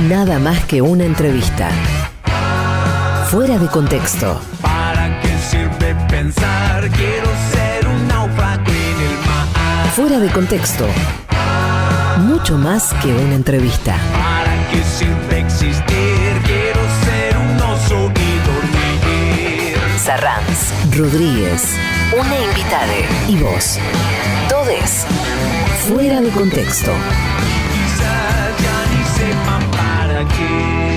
Nada más que una entrevista. Fuera de contexto. ¿Para qué sirve pensar? Quiero ser un náufrago en el mar. Fuera de contexto. Mucho más que una entrevista. ¿Para qué sirve existir? Quiero ser un oso y dormir. Sarranz, Rodríguez, una invitada y vos. Todes. Fuera de contexto. Quizás ya ni sepan para qué.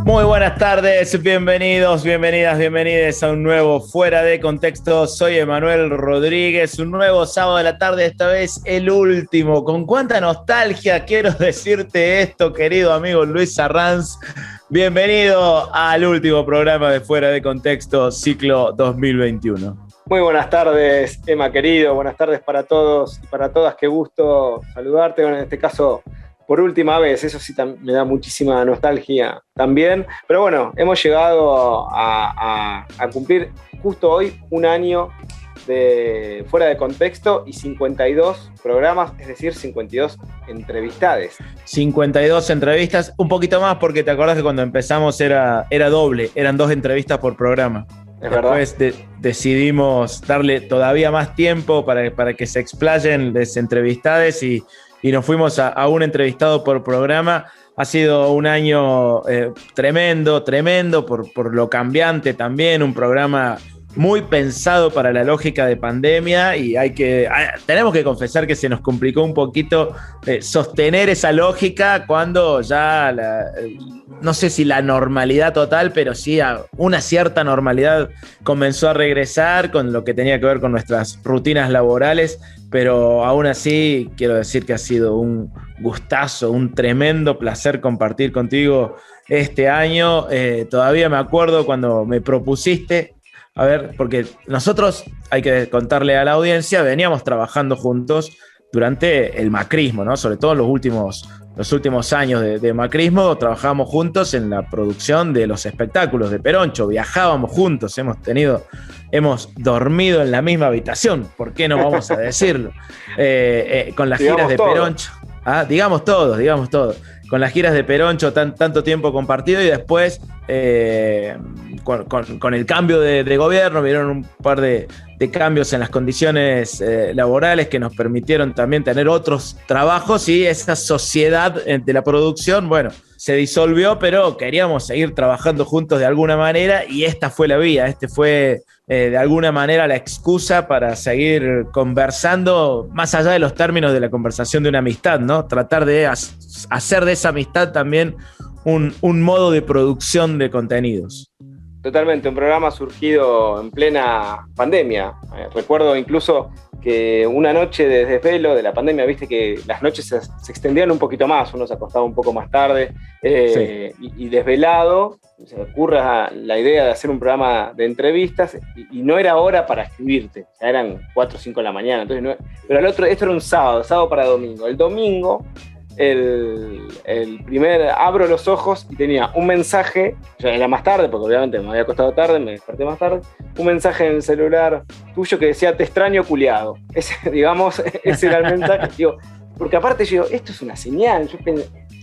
Muy buenas tardes, bienvenidos, bienvenidas a un nuevo Fuera de Contexto. Soy Emanuel Rodríguez, un nuevo sábado de la tarde, esta vez el último. Con cuánta nostalgia quiero decirte esto, querido amigo Luis Sarranz. Bienvenido al último programa de Fuera de Contexto, ciclo 2021. Muy buenas tardes, Emma querido, buenas tardes para todos y para todas, qué gusto saludarte, bueno, en este caso por última vez, eso sí me da muchísima nostalgia también, pero bueno, hemos llegado a cumplir justo hoy un año de Fuera de Contexto y 52 programas, es decir, 52 entrevistades. 52 entrevistas, un poquito más porque te acordás que cuando empezamos era doble, eran 2 entrevistas por programa. Es Después decidimos darle todavía más tiempo para que se explayen las entrevistades y nos fuimos a un entrevistado por programa. Ha sido un año tremendo por lo cambiante también, un programa muy pensado para la lógica de pandemia y tenemos que confesar que se nos complicó un poquito sostener esa lógica cuando ya no sé si la normalidad total, pero sí una cierta normalidad comenzó a regresar con lo que tenía que ver con nuestras rutinas laborales, pero aún así quiero decir que ha sido un gustazo, un tremendo placer compartir contigo este año. Todavía me acuerdo cuando me propusiste, a ver, porque nosotros, hay que contarle a la audiencia, veníamos trabajando juntos durante el macrismo, ¿no? Sobre todo en los últimos años de macrismo, trabajábamos juntos en la producción de los espectáculos de Peroncho, viajábamos juntos, hemos dormido en la misma habitación, ¿por qué no vamos a decirlo? Con las giras de Peroncho. Digamos todo. Con las giras de Peroncho, tanto tiempo compartido y después con el cambio de gobierno vieron un par de cambios en las condiciones laborales que nos permitieron también tener otros trabajos y esa sociedad de la producción, bueno, se disolvió, pero queríamos seguir trabajando juntos de alguna manera y esta fue la vía, este fue de alguna manera la excusa para seguir conversando más allá de los términos de la conversación de una amistad, ¿no? Tratar de hacer de esa amistad también un modo de producción de contenidos. Totalmente, un programa surgido en plena pandemia. Recuerdo incluso que una noche de desvelo de la pandemia, viste que las noches se extendían un poquito más, uno se acostaba un poco más tarde, sí. y desvelado, se ocurre la idea de hacer un programa de entrevistas y no era hora para escribirte, ya eran 4 o 5 de la mañana, entonces pero esto era un sábado para domingo. El domingo, el primer abro los ojos y tenía un mensaje, ya era más tarde porque obviamente me había acostado tarde, me desperté más tarde, un mensaje en el celular tuyo que decía te extraño culiado. Ese era el mensaje, digo, porque aparte yo digo, esto es una señal, yo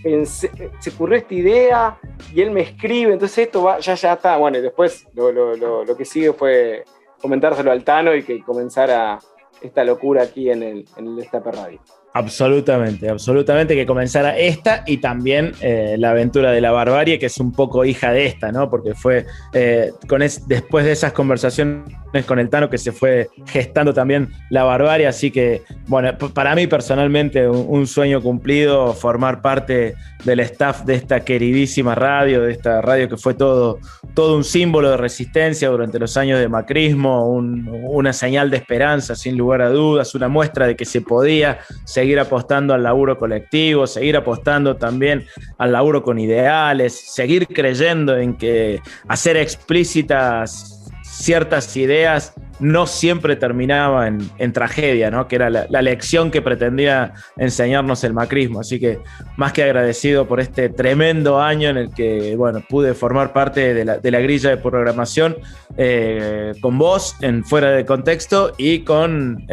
pensé, se ocurrió esta idea y él me escribe, entonces esto ya está, bueno, y después lo que sigue fue comentárselo al Tano y que comenzara esta locura aquí en el Destape Radio. Absolutamente, absolutamente, que comenzara esta y también la aventura de la barbarie, que es un poco hija de esta, ¿no? Porque fue después de esas conversaciones con el Tano que se fue gestando también la barbarie, así que, bueno, para mí personalmente un sueño cumplido, formar parte del staff de esta queridísima radio, de esta radio que fue todo un símbolo de resistencia durante los años de macrismo, una señal de esperanza, sin lugar a dudas, una muestra de que se podía seguir apostando al laburo colectivo, seguir apostando también al laburo con ideales, seguir creyendo en que hacer explícitas ciertas ideas no siempre terminaba en tragedia, ¿no? Que era la lección que pretendía enseñarnos el macrismo. Así que más que agradecido por este tremendo año en el que, bueno, pude formar parte de la grilla de programación con vos en Fuera de Contexto y con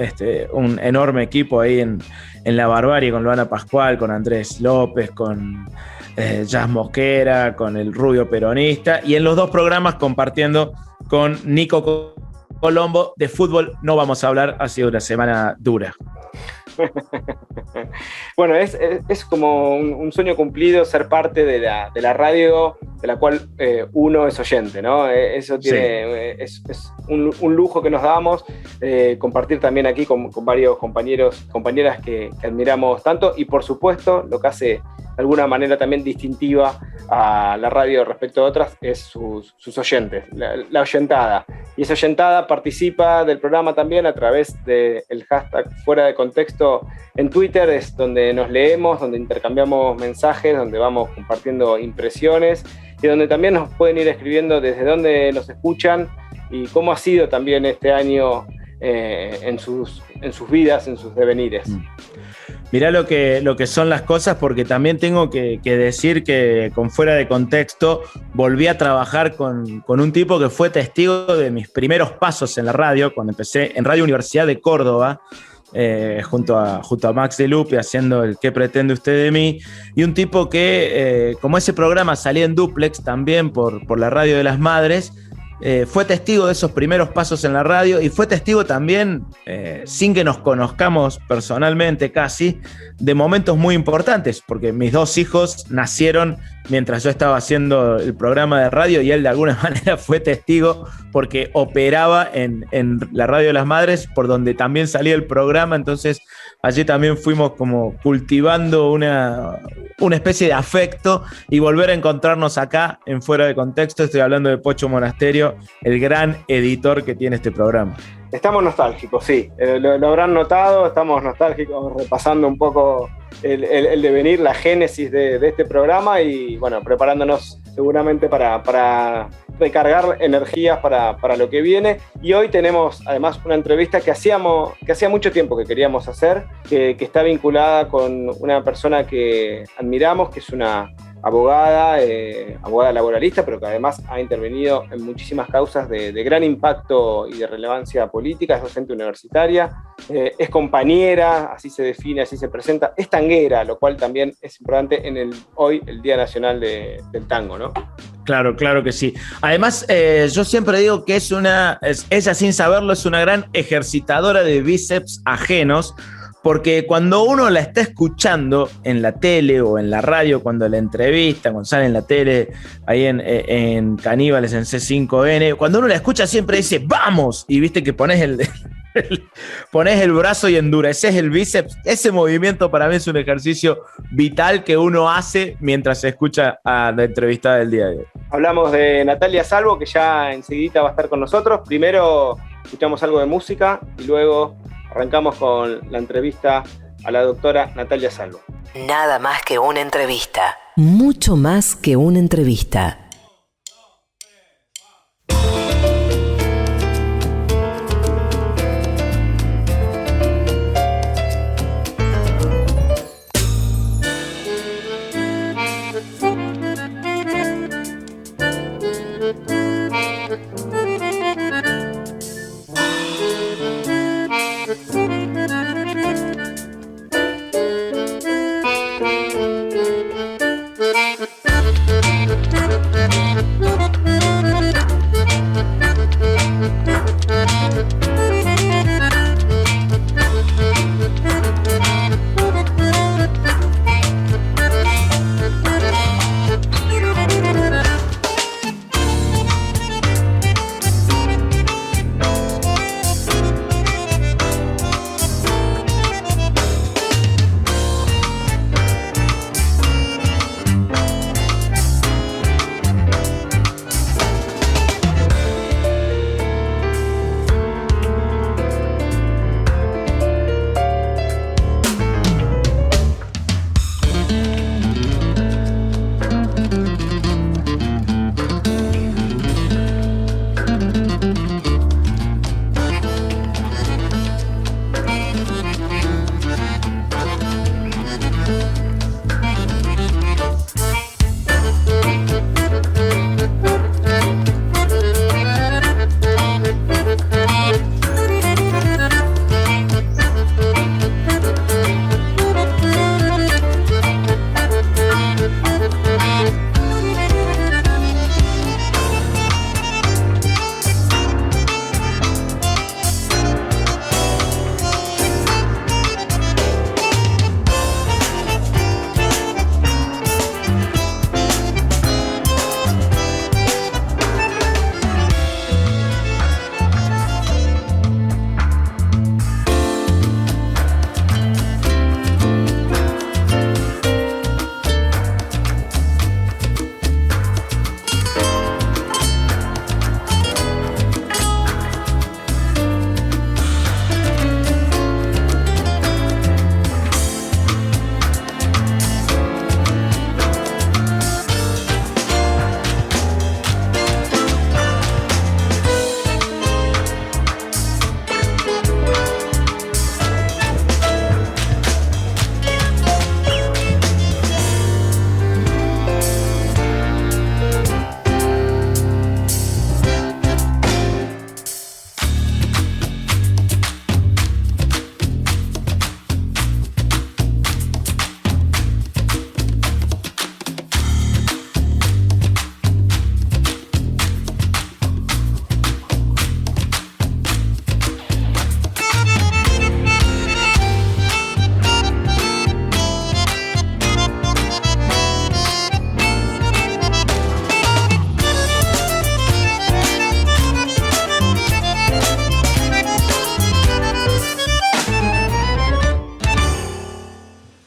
un enorme equipo ahí en La Barbarie, con Luana Pascual, con Andrés López, con Jazz Mosquera, con el Rubio Peronista, y en los dos programas compartiendo con Nico Colombo. De fútbol no vamos a hablar, ha sido una semana dura. Bueno, es como un sueño cumplido ser parte de la radio de la cual uno es oyente, ¿no? Eso tiene, sí. Es un lujo que nos damos, compartir también aquí con varios compañeros, compañeras que admiramos tanto, y por supuesto lo que hace de alguna manera también distintiva a la radio respecto a otras es sus oyentes, la oyentada. Y esa oyentada participa del programa también a través del hashtag Fuera de Contexto en Twitter, es donde nos leemos, donde intercambiamos mensajes, donde vamos compartiendo impresiones y donde también nos pueden ir escribiendo desde dónde nos escuchan y cómo ha sido también este año en sus vidas, en sus devenires. Mirá lo que son las cosas, porque también tengo que decir que con Fuera de Contexto volví a trabajar con un tipo que fue testigo de mis primeros pasos en la radio, cuando empecé en Radio Universidad de Córdoba, junto a Max de Lupe, haciendo el ¿Qué pretende usted de mí? Y un tipo que, como ese programa salía en duplex también por la radio de las madres, fue testigo de esos primeros pasos en la radio y fue testigo también, sin que nos conozcamos personalmente casi, de momentos muy importantes, porque mis dos hijos nacieron mientras yo estaba haciendo el programa de radio y él de alguna manera fue testigo porque operaba en la radio de las madres, por donde también salía el programa. Entonces allí también fuimos como cultivando una especie de afecto y volver a encontrarnos acá en Fuera de Contexto. Estoy hablando de Pocho Monasterio, el gran editor que tiene este programa. Estamos nostálgicos, sí, lo habrán notado, estamos nostálgicos repasando un poco el devenir, la génesis de este programa y bueno, preparándonos seguramente para recargar energías para lo que viene. Y hoy tenemos además una entrevista que hacía mucho tiempo que queríamos hacer, que está vinculada con una persona que admiramos, que es una abogada laboralista, pero que además ha intervenido en muchísimas causas de gran impacto y de relevancia política. Es docente universitaria, es compañera, así se define, así se presenta, es tanguera, lo cual también es importante hoy, el Día Nacional del Tango, ¿no? Claro que sí. Además, yo siempre digo que ella sin saberlo es una gran ejercitadora de bíceps ajenos, porque cuando uno la está escuchando en la tele o en la radio, cuando la entrevista, cuando sale en la tele, ahí en Caníbales, en C5N, cuando uno la escucha siempre dice ¡vamos! Y viste que pones el brazo y endureces el bíceps. Ese movimiento para mí es un ejercicio vital que uno hace mientras se escucha a la entrevistada del día de hoy. Hablamos de Natalia Salvo, que ya enseguida va a estar con nosotros. Primero escuchamos algo de música y luego arrancamos con la entrevista a la doctora Natalia Salvo. Nada más que una entrevista. Mucho más que una entrevista.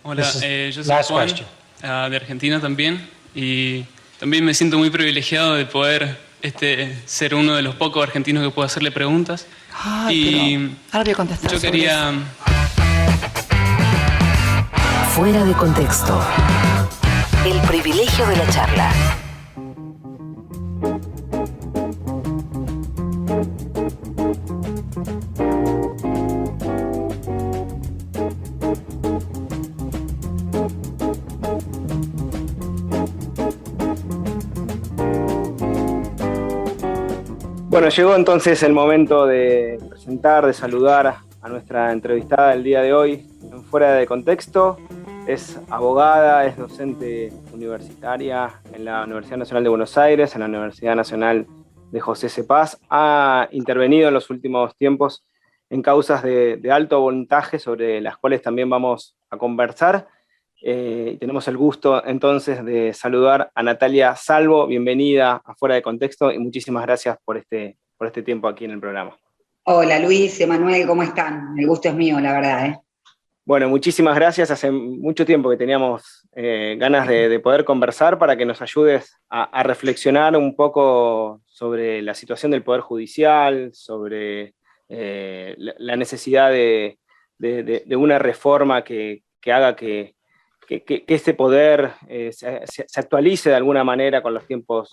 Hola, yo soy Juan, de Argentina también, y también me siento muy privilegiado de poder ser uno de los pocos argentinos que puedo hacerle preguntas. Ay, ahora voy a contestar. Yo quería... Fuera de contexto. El privilegio de la charla. Bueno, llegó entonces el momento de presentar, de saludar a nuestra entrevistada del día de hoy en Fuera de Contexto. Es abogada, es docente universitaria en la Universidad Nacional de Buenos Aires, en la Universidad Nacional de José C. Paz. Ha intervenido en los últimos tiempos en causas de alto voltaje, sobre las cuales también vamos a conversar. Tenemos el gusto entonces de saludar a Natalia Salvo. Bienvenida a Fuera de Contexto y muchísimas gracias por este tiempo aquí en el programa. Hola Luis, Emanuel, ¿cómo están? El gusto es mío, la verdad. Bueno, muchísimas gracias. Hace mucho tiempo que teníamos ganas de poder conversar para que nos ayudes a reflexionar un poco sobre la situación del Poder Judicial, sobre la necesidad de una reforma que haga que este poder se actualice de alguna manera con los tiempos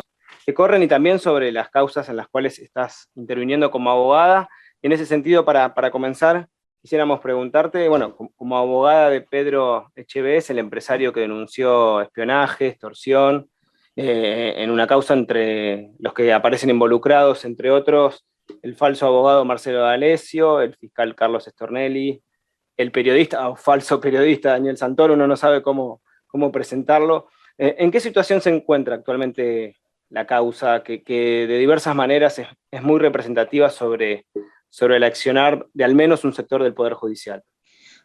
que corren, y también sobre las causas en las cuales estás interviniendo como abogada. En ese sentido, para comenzar, quisiéramos preguntarte, bueno, como abogada de Pedro Echevez, el empresario que denunció espionaje, extorsión, en una causa entre los que aparecen involucrados, entre otros, el falso abogado Marcelo D'Alessio, el fiscal Carlos Stornelli, el periodista o falso periodista Daniel Santoro, uno no sabe cómo presentarlo. ¿En qué situación se encuentra actualmente la causa, que de diversas maneras es muy representativa sobre el accionar de al menos un sector del Poder Judicial?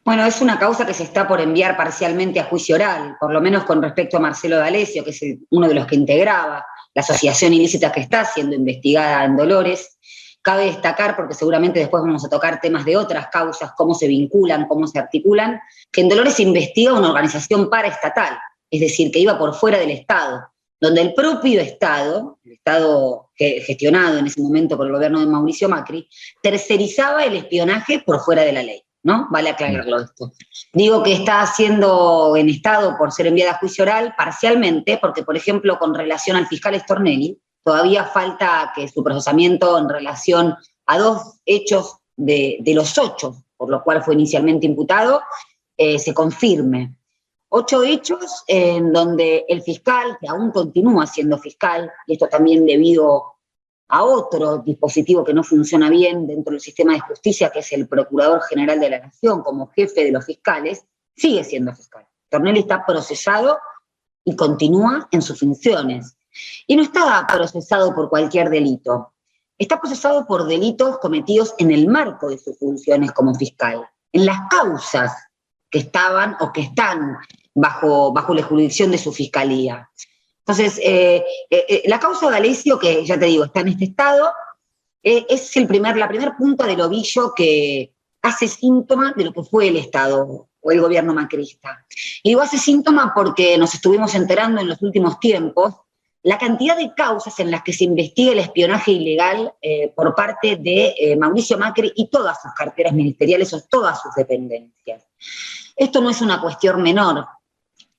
Bueno, es una causa que se está por enviar parcialmente a juicio oral, por lo menos con respecto a Marcelo D'Alessio, que es uno de los que integraba la asociación ilícita que está siendo investigada en Dolores. Cabe destacar, porque seguramente después vamos a tocar temas de otras causas, cómo se vinculan, cómo se articulan, que en Dolores se investiga una organización paraestatal, es decir, que iba por fuera del Estado, donde el propio Estado, el Estado gestionado en ese momento por el gobierno de Mauricio Macri, tercerizaba el espionaje por fuera de la ley, ¿no? Vale aclararlo esto. Digo que está siendo en Estado por ser enviada a juicio oral parcialmente, porque, por ejemplo, con relación al fiscal Stornelli, todavía falta que su procesamiento en relación a 2 hechos de los 8, por los cuales fue inicialmente imputado, se confirme. 8 hechos en donde el fiscal, que aún continúa siendo fiscal, y esto también debido a otro dispositivo que no funciona bien dentro del sistema de justicia, que es el Procurador General de la Nación, como jefe de los fiscales, sigue siendo fiscal. Stornelli está procesado y continúa en sus funciones. Y no está procesado por cualquier delito. Está procesado por delitos cometidos en el marco de sus funciones como fiscal, en las causas que estaban o que están bajo la jurisdicción de su fiscalía. Entonces, la causa de D'Alessio, que ya te digo, está en este estado, es la primera punta del ovillo que hace síntoma de lo que fue el Estado o el gobierno macrista. Y digo hace síntoma porque nos estuvimos enterando en los últimos tiempos la cantidad de causas en las que se investiga el espionaje ilegal por parte de Mauricio Macri y todas sus carteras ministeriales o todas sus dependencias. Esto no es una cuestión menor.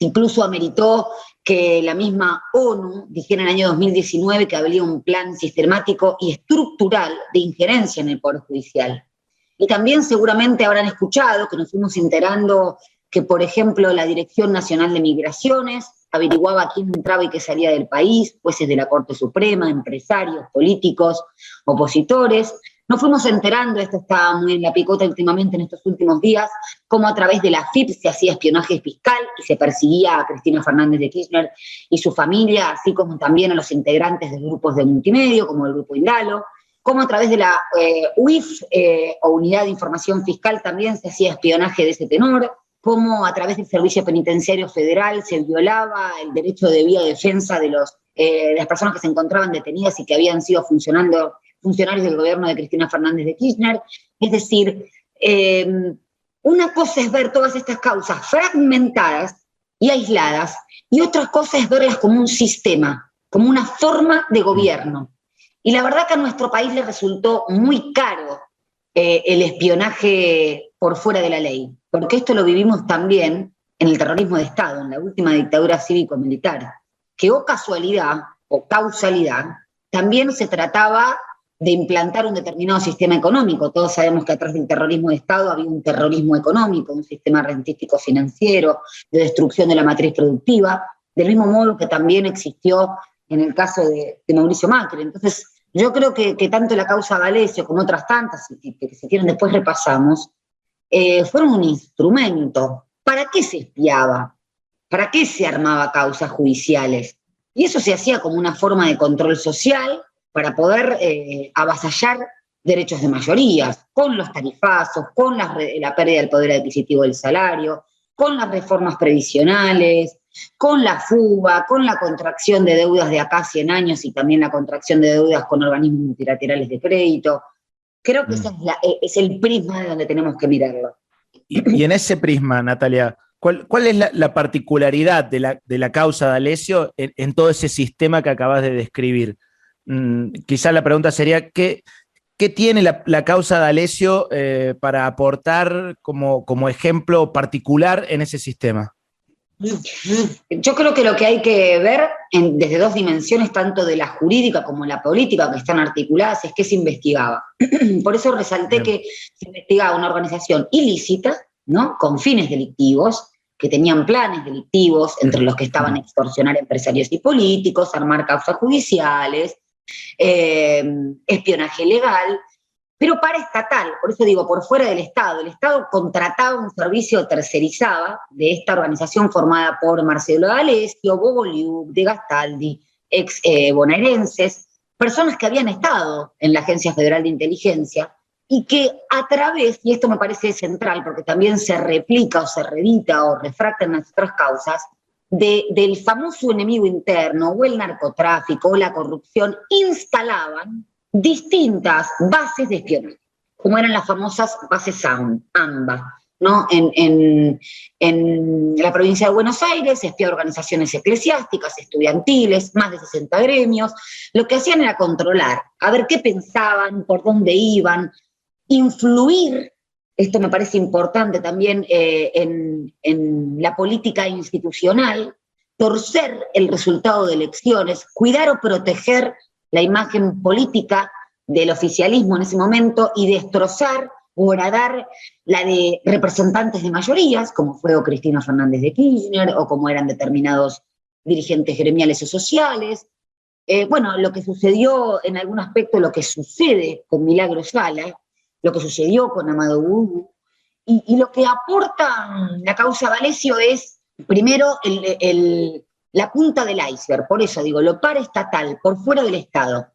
Incluso ameritó que la misma ONU dijera en el año 2019 que había un plan sistemático y estructural de injerencia en el Poder Judicial. Y también seguramente habrán escuchado que nos fuimos enterando que, por ejemplo, la Dirección Nacional de Migraciones averiguaba quién entraba y qué salía del país, jueces de la Corte Suprema, empresarios, políticos, opositores. Nos fuimos enterando, esto está muy en la picota últimamente en estos últimos días, cómo a través de la FIP se hacía espionaje fiscal y se perseguía a Cristina Fernández de Kirchner y su familia, así como también a los integrantes de grupos de multimedio, como el Grupo Indalo, cómo a través de la UIF o Unidad de Información Fiscal también se hacía espionaje de ese tenor, cómo a través del Servicio Penitenciario Federal se violaba el derecho de debida defensa de las personas que se encontraban detenidas y que habían sido funcionarios del gobierno de Cristina Fernández de Kirchner. Es decir, Una cosa es ver todas estas causas fragmentadas y aisladas, y otra cosa es verlas como un sistema, como una forma de gobierno. Y la verdad que a nuestro país le resultó muy caro el espionaje por fuera de la ley, porque esto lo vivimos también en el terrorismo de Estado, en la última dictadura cívico-militar, que o casualidad o causalidad, también se trataba de implantar un determinado sistema económico. Todos sabemos que atrás del terrorismo de Estado había un terrorismo económico, un sistema rentístico financiero, de destrucción de la matriz productiva, del mismo modo que también existió en el caso de Mauricio Macri. Entonces, yo creo que tanto la causa D'Alessio como otras tantas, que si quieren después repasamos, fueron un instrumento. ¿Para qué se espiaba? ¿Para qué se armaba causas judiciales? Y eso se hacía como una forma de control social para poder avasallar derechos de mayorías, con los tarifazos, con la pérdida del poder adquisitivo del salario, con las reformas previsionales, con la fuga, con la contracción de deudas de acá a 100 años y también la contracción de deudas con organismos multilaterales de crédito. Creo que ese es el prisma de donde tenemos que mirarlo. Y en ese prisma, Natalia, ¿cuál es la particularidad de la causa D'Alessio en todo ese sistema que acabas de describir? Quizás la pregunta sería, ¿qué tiene la causa D'Alessio para aportar como ejemplo particular en ese sistema? Yo creo que lo que hay que ver desde dos dimensiones, tanto de la jurídica como la política, que están articuladas, es qué se investigaba. Por eso resalté que se investigaba una organización ilícita, ¿no?, con fines delictivos, que tenían planes delictivos, entre los que estaban extorsionar empresarios y políticos, armar causas judiciales, espionaje legal, pero paraestatal, por eso digo, por fuera del Estado. El Estado contrataba un servicio, tercerizaba, de esta organización formada por Marcelo D'Alessio, Bobo Liuk, De Gastaldi, ex bonaerenses, personas que habían estado en la Agencia Federal de Inteligencia y que a través, y esto me parece central porque también se replica o se reedita o refracta en las otras causas, del famoso enemigo interno o el narcotráfico o la corrupción, instalaban distintas bases de espionaje, como eran las famosas bases AMBA, ¿no? En la provincia de Buenos Aires se espiaba organizaciones eclesiásticas, estudiantiles, más de 60 gremios. Lo que hacían era controlar, a ver qué pensaban, por dónde iban, influir, esto me parece importante también en la política institucional, torcer el resultado de elecciones, cuidar o proteger la imagen política del oficialismo en ese momento y destrozar o agradar la de representantes de mayorías, como fue o Cristina Fernández de Kirchner, o como eran determinados dirigentes gremiales o sociales. Bueno, lo que sucedió en algún aspecto, lo que sucede con Milagro Sala, lo que sucedió con Amado Bubu, y lo que aporta la causa D'Alessio es, primero, la punta del iceberg, por eso digo, lo paraestatal, por fuera del Estado.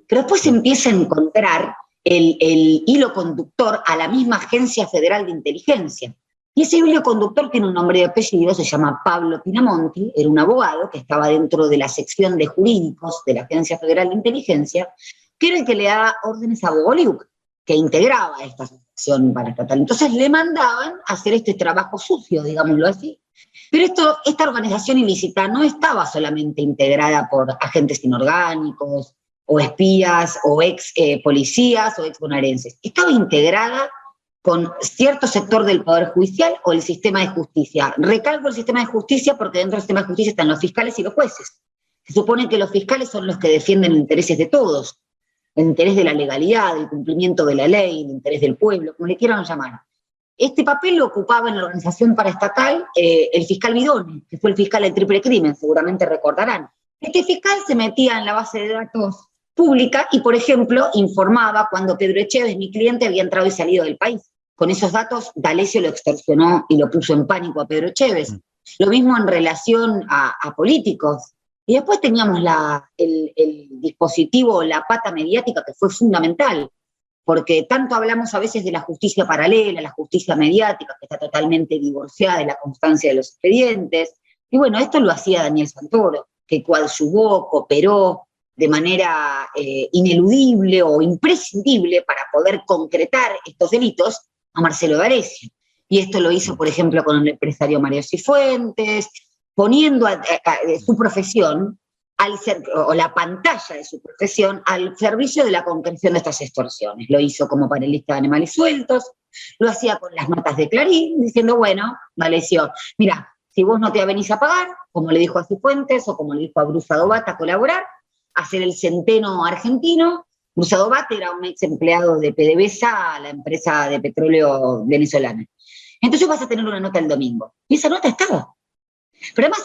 Pero después se empieza a encontrar el hilo conductor a la misma Agencia Federal de Inteligencia. Y ese hilo conductor tiene un nombre y apellido, se llama Pablo Pinamonti, era un abogado que estaba dentro de la sección de jurídicos de la Agencia Federal de Inteligencia, que era el que le daba órdenes a Bobo Liuk, que integraba esta sección paraestatal. Entonces le mandaban a hacer este trabajo sucio, digámoslo así. Pero esta organización ilícita no estaba solamente integrada por agentes inorgánicos, o espías, o ex policías, o ex bonaerenses. Estaba integrada con cierto sector del Poder Judicial o el sistema de justicia. Recalco el sistema de justicia porque dentro del sistema de justicia están los fiscales y los jueces. Se supone que los fiscales son los que defienden los intereses de todos, el interés de la legalidad, el cumplimiento de la ley, el interés del pueblo, como le quieran llamar. Este papel lo ocupaba en la organización paraestatal el fiscal Bidone, que fue el fiscal del triple crimen, seguramente recordarán. Este fiscal se metía en la base de datos pública y, por ejemplo, informaba cuando Pedro Echevez, mi cliente, había entrado y salido del país. Con esos datos, D'Alessio lo extorsionó y lo puso en pánico a Pedro Echevez. Lo mismo en relación a políticos. Y después teníamos el dispositivo, la pata mediática, que fue fundamental, porque tanto hablamos a veces de la justicia paralela, la justicia mediática, que está totalmente divorciada de la constancia de los expedientes. Y bueno, esto lo hacía Daniel Santoro, que coadyuvó, cooperó de manera ineludible o imprescindible para poder concretar estos delitos a Marcelo D'Alessio. y esto lo hizo, por ejemplo, con el empresario Mario Cifuentes, poniendo su profesión, o la pantalla de su profesión, al servicio de la concreción de estas extorsiones. Lo hizo como panelista de Animales Sueltos, lo hacía con las notas de Clarín, diciendo, bueno, D'Alessio, mira, si vos no te venís a pagar, como le dijo a Cifuentes o como le dijo a Bruce Adobat a colaborar, hacer el centeno argentino. Bruce Adobat era un ex empleado de PDVSA, la empresa de petróleo venezolana. Entonces vas a tener una nota el domingo. Y esa nota estaba. Pero además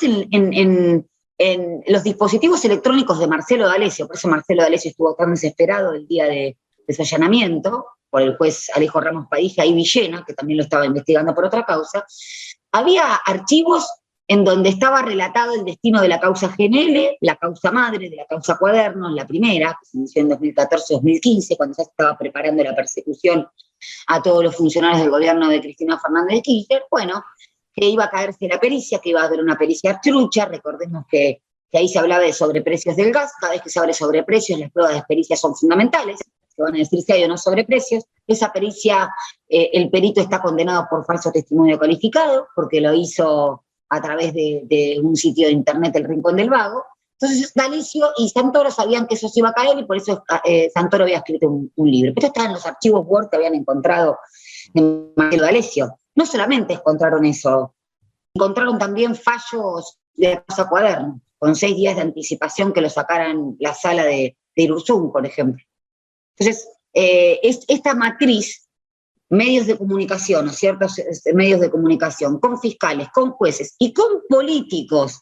en los dispositivos electrónicos de Marcelo D'Alessio, por eso Marcelo D'Alessio estuvo tan desesperado el día de su allanamiento, por el juez Alejo Ramos Padilla y Villena, que también lo estaba investigando por otra causa, había archivos en donde estaba relatado el destino de la causa GNL, la causa madre de la causa Cuadernos, la primera, que se inició en 2014-2015, cuando ya se estaba preparando la persecución a todos los funcionarios del gobierno de Cristina Fernández de Kirchner. Bueno, que iba a caerse la pericia, que iba a haber una pericia trucha. Recordemos que ahí se hablaba de sobreprecios del gas. Cada vez que se habla de sobreprecios, las pruebas de pericia son fundamentales, que van a decir si hay o no sobreprecios. Esa pericia, el perito está condenado por falso testimonio calificado, porque lo hizo a través de un sitio de internet, El Rincón del Vago. Entonces D'Alessio y Santoro sabían que eso se iba a caer, y por eso Santoro había escrito un libro. Pero esto estaba en los archivos Word que habían encontrado de Marcelo D'Alessio. No solamente encontraron eso, encontraron también fallos de la causa Cuaderno, con 6 días de anticipación que lo sacaran la sala de Irurzun, por ejemplo. Entonces, esta matriz, medios de comunicación, o ciertos medios de comunicación, con fiscales, con jueces y con políticos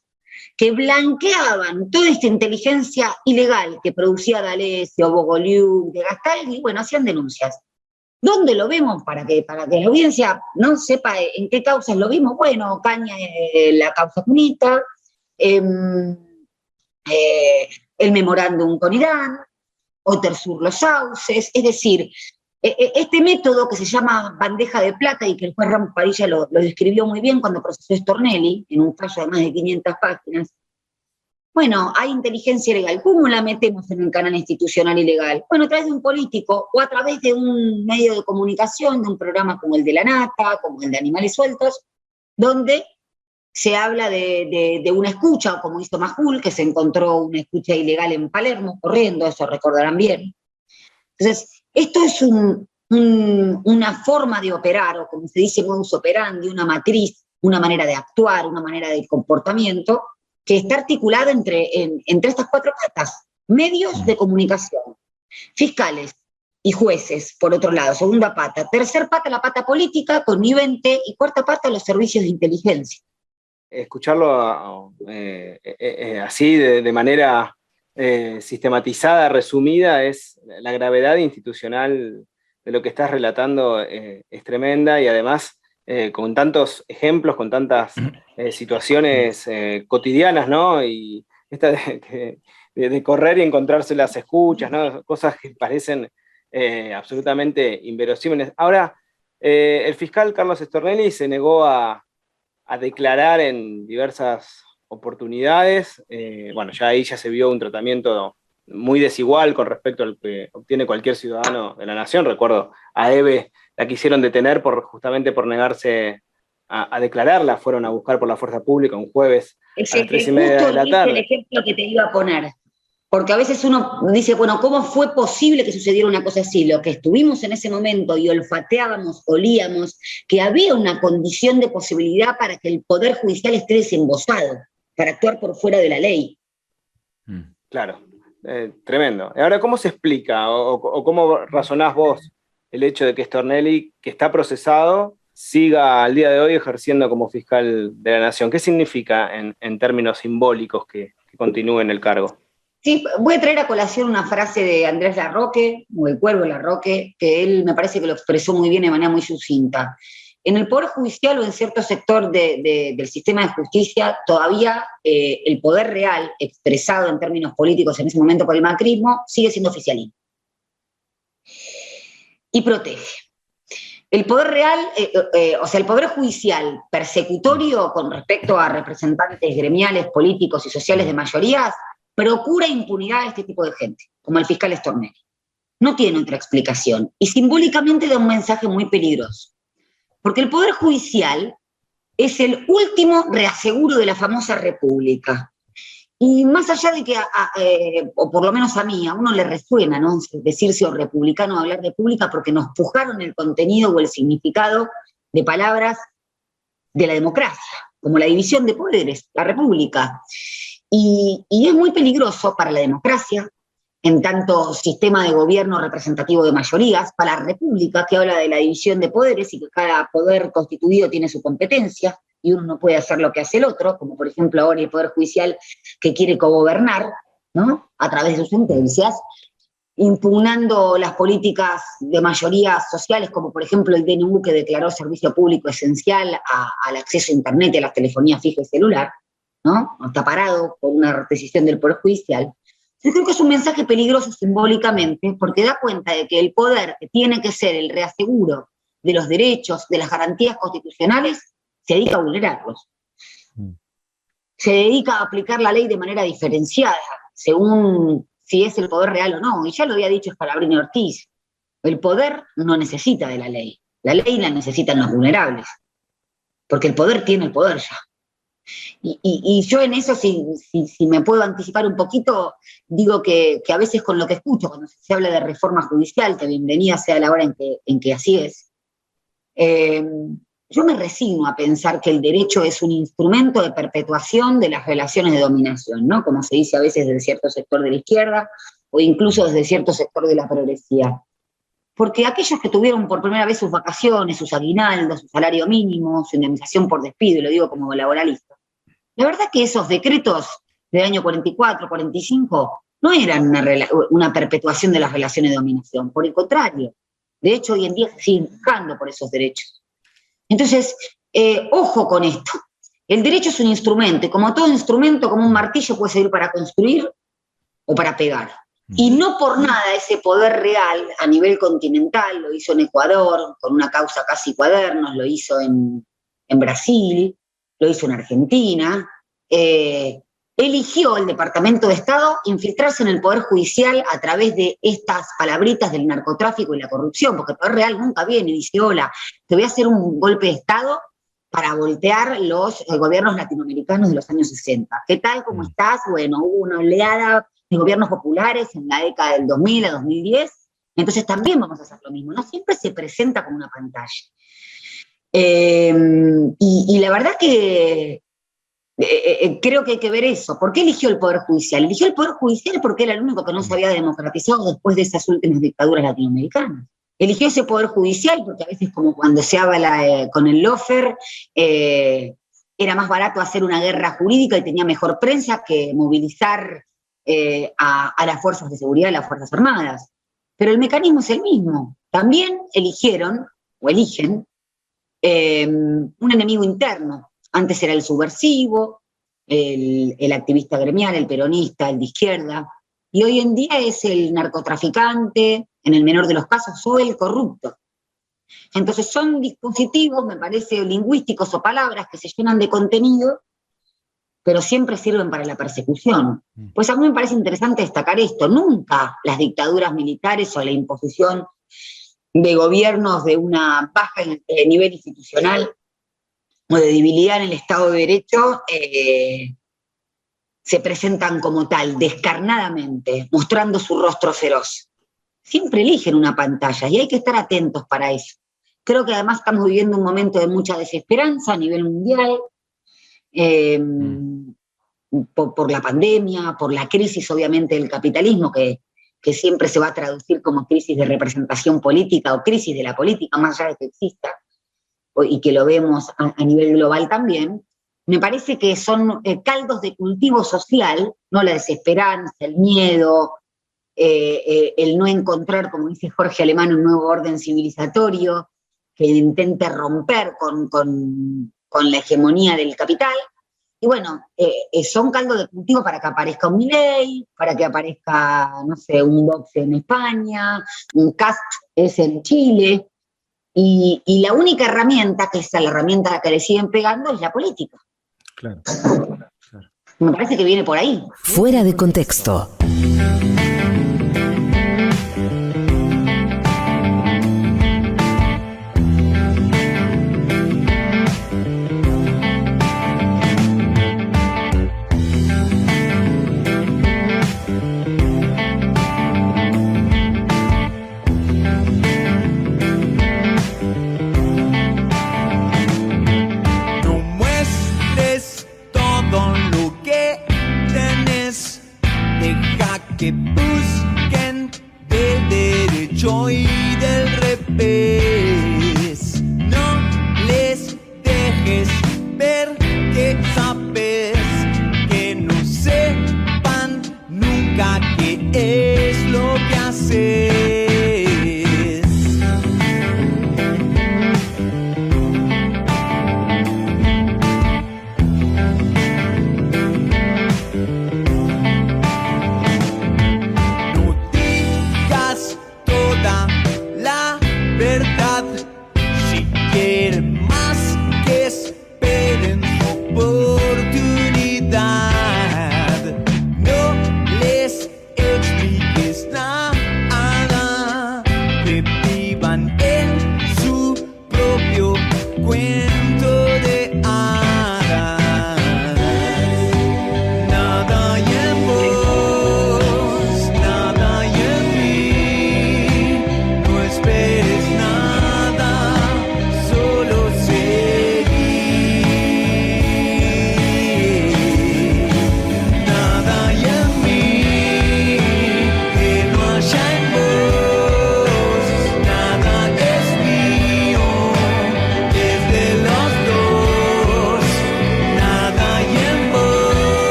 que blanqueaban toda esta inteligencia ilegal que producía D'Alessio, Bogoliu, de Gastaldi, bueno, hacían denuncias. ¿Dónde lo vemos? Para que la audiencia no sepa en qué causas lo vimos. Bueno, Caña, la causa Cunita, el memorándum con Irán, Otersur los sauces, es decir, este método que se llama bandeja de plata y que el juez Ramos Padilla lo describió muy bien cuando procesó Stornelli, en un fallo de más de 500 páginas. Bueno, hay inteligencia ilegal. ¿Cómo la metemos en un canal institucional ilegal? Bueno, a través de un político o a través de un medio de comunicación, de un programa como el de La Nata, como el de Animales Sueltos, donde se habla de una escucha, o como hizo Majul, que se encontró una escucha ilegal en Palermo, corriendo, eso recordarán bien. Entonces, esto es una forma de operar, o como se dice modus operandi, una matriz, una manera de actuar, una manera de comportamiento, que está articulada entre estas 4 patas: medios de comunicación, fiscales y jueces, por otro lado, segunda pata; tercer pata, la pata política, connivente; y cuarta pata, los servicios de inteligencia. Escucharlo así, de manera sistematizada, resumida, es la gravedad institucional de lo que estás relatando, es tremenda, y además con tantos ejemplos, con tantas situaciones cotidianas, ¿no? Y esta de correr y encontrarse las escuchas, ¿no? Cosas que parecen absolutamente inverosímiles. Ahora, el fiscal Carlos Stornelli se negó a declarar en diversas oportunidades. Bueno, ya ahí ya se vio un tratamiento muy desigual con respecto al que obtiene cualquier ciudadano de la nación. Recuerdo a Eve, la quisieron detener justamente por negarse a declararla. Fueron a buscar por la fuerza pública un jueves a las 3:30 de la tarde. El ejemplo que te iba a poner, porque a veces uno dice, bueno, ¿cómo fue posible que sucediera una cosa así? Lo que estuvimos en ese momento y olfateábamos, olíamos, que había una condición de posibilidad para que el Poder Judicial esté desembosado, para actuar por fuera de la ley. Claro, tremendo. Ahora, ¿cómo se explica o cómo razonás vos el hecho de que Stornelli, que está procesado, siga al día de hoy ejerciendo como fiscal de la Nación? ¿Qué significa en términos simbólicos que continúe en el cargo? Sí, voy a traer a colación una frase de Andrés Larroque, o el Cuervo Larroque, que él me parece que lo expresó muy bien de manera muy sucinta. En el Poder Judicial o en cierto sector del sistema de justicia, todavía el poder real, expresado en términos políticos en ese momento por el macrismo, sigue siendo oficialismo. Y protege. El poder real, o sea, el poder judicial persecutorio con respecto a representantes gremiales, políticos y sociales de mayorías, procura impunidad a este tipo de gente, como el fiscal Stornelli. No tiene otra explicación. Y simbólicamente da un mensaje muy peligroso. Porque el Poder Judicial es el último reaseguro de la famosa República. Y más allá de que, o por lo menos a mí, a uno le resuena, ¿no?, decirse o republicano o hablar de pública porque nos pujaron el contenido o el significado de palabras de la democracia, como la división de poderes, la república. Y es muy peligroso para la democracia, en tanto sistema de gobierno representativo de mayorías, para la república, que habla de la división de poderes y que cada poder constituido tiene su competencia, y uno no puede hacer lo que hace el otro, como por ejemplo ahora el Poder Judicial que quiere cogobernar, ¿no?, a través de sus sentencias, impugnando las políticas de mayorías sociales, como por ejemplo el DNU, que declaró servicio público esencial al acceso a Internet y a la telefonía fija y celular, ¿no? Está parado por una decisión del Poder Judicial. Yo creo que es un mensaje peligroso simbólicamente, porque da cuenta de que el poder, que tiene que ser el reaseguro de los derechos, de las garantías constitucionales, se dedica a vulnerarlos. Se dedica a aplicar la ley de manera diferenciada, según si es el poder real o no. Y ya lo había dicho Scalabrini Ortiz, el poder no necesita de la ley la necesitan los vulnerables, porque el poder tiene el poder ya. Y yo en eso, si me puedo anticipar un poquito, digo que a veces con lo que escucho, cuando se habla de reforma judicial, que bienvenida sea la hora en que así es, yo me resigno a pensar que el derecho es un instrumento de perpetuación de las relaciones de dominación, ¿no?, como se dice a veces desde cierto sector de la izquierda, o incluso desde cierto sector de la progresía. Porque aquellos que tuvieron por primera vez sus vacaciones, sus aguinaldos, su salario mínimo, su indemnización por despido, y lo digo como laboralista, la verdad que esos decretos del año 44, 45, no eran una perpetuación de las relaciones de dominación, por el contrario. De hecho, hoy en día se siguen buscando por esos derechos. Entonces, ojo con esto. El derecho es un instrumento, y como todo instrumento, como un martillo, puede servir para construir o para pegar. Y no por nada ese poder real a nivel continental, lo hizo en Ecuador, con una causa casi cuadernos, lo hizo en Brasil, lo hizo en Argentina, eligió el Departamento de Estado infiltrarse en el Poder Judicial a través de estas palabritas del narcotráfico y la corrupción, porque el poder real nunca viene y dice, hola, te voy a hacer un golpe de Estado para voltear los gobiernos latinoamericanos de los años 60. ¿Qué tal? ¿Cómo estás? Bueno, hubo una oleada de gobiernos populares en la década del 2000 a 2010, entonces también vamos a hacer lo mismo. No siempre se presenta como una pantalla. Y la verdad que creo que hay que ver eso. ¿Por qué eligió el Poder Judicial? Eligió el Poder Judicial porque era el único que no se había democratizado después de esas últimas dictaduras latinoamericanas. Eligió ese Poder Judicial porque a veces, como cuando se habla con el lawfare, era más barato hacer una guerra jurídica y tenía mejor prensa que movilizar a las fuerzas de seguridad, a las Fuerzas Armadas. Pero el mecanismo es el mismo. También eligieron, o eligen, un enemigo interno. Antes era el subversivo, el activista gremial, el peronista, el de izquierda, y hoy en día es el narcotraficante, en el menor de los casos, o el corrupto. Entonces son dispositivos, me parece, lingüísticos o palabras que se llenan de contenido, pero siempre sirven para la persecución. Pues a mí me parece interesante destacar esto. Nunca las dictaduras militares o la imposición de gobiernos de una baja nivel institucional o de debilidad en el Estado de Derecho se presentan como tal, descarnadamente, mostrando su rostro feroz. Siempre eligen una pantalla y hay que estar atentos para eso. Creo que además estamos viviendo un momento de mucha desesperanza a nivel mundial, por la pandemia, por la crisis obviamente del capitalismo, que siempre se va a traducir como crisis de representación política o crisis de la política, más allá de que exista, y que lo vemos a nivel global también. Me parece que son caldos de cultivo social, ¿no? La desesperanza, el miedo, el no encontrar, como dice Jorge Alemán, un nuevo orden civilizatorio que intente romper con la hegemonía del capital. Y bueno, son caldos de cultivo para que aparezca un Milei, para que aparezca, no sé, un Vox en España, un Cast es en Chile, y la única herramienta, que es la herramienta a la que le siguen pegando, es la política. Claro. Me parece que viene por ahí. Fuera de contexto. que busquen del derecho y del revés. No les dejes ver que sabes, que no sepan nunca qué es lo que haces.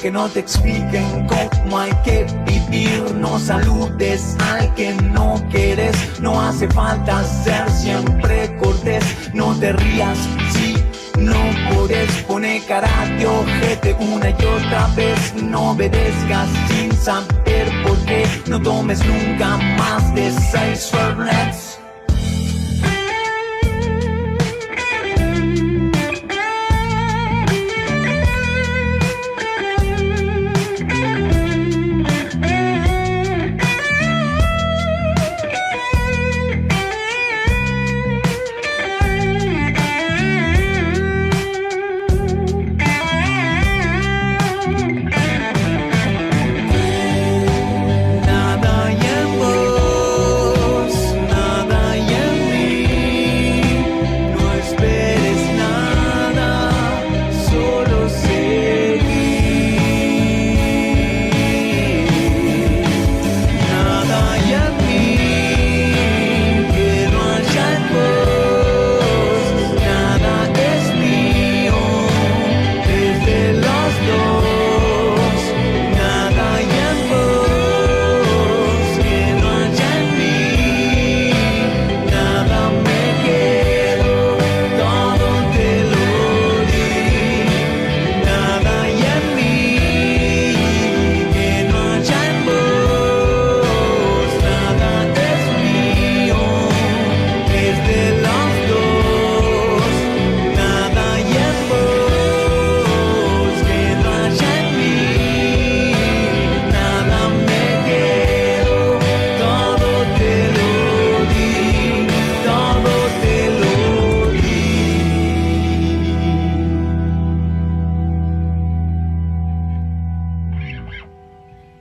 Que no te expliquen cómo hay que vivir. No saludes al que no quieres. No hace falta ser siempre cortés. No te rías si no puedes. Pone cara de ojete una y otra vez. No obedezcas sin saber por qué. No tomes nunca más de 6 Ferrets.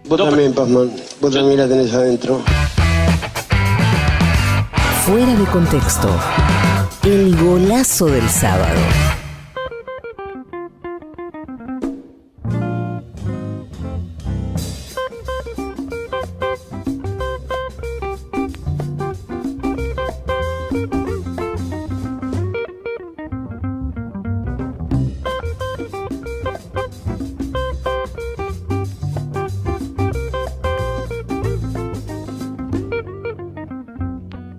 Vos también, Pazman. Vos también la tenés adentro. Fuera de contexto. El golazo del sábado.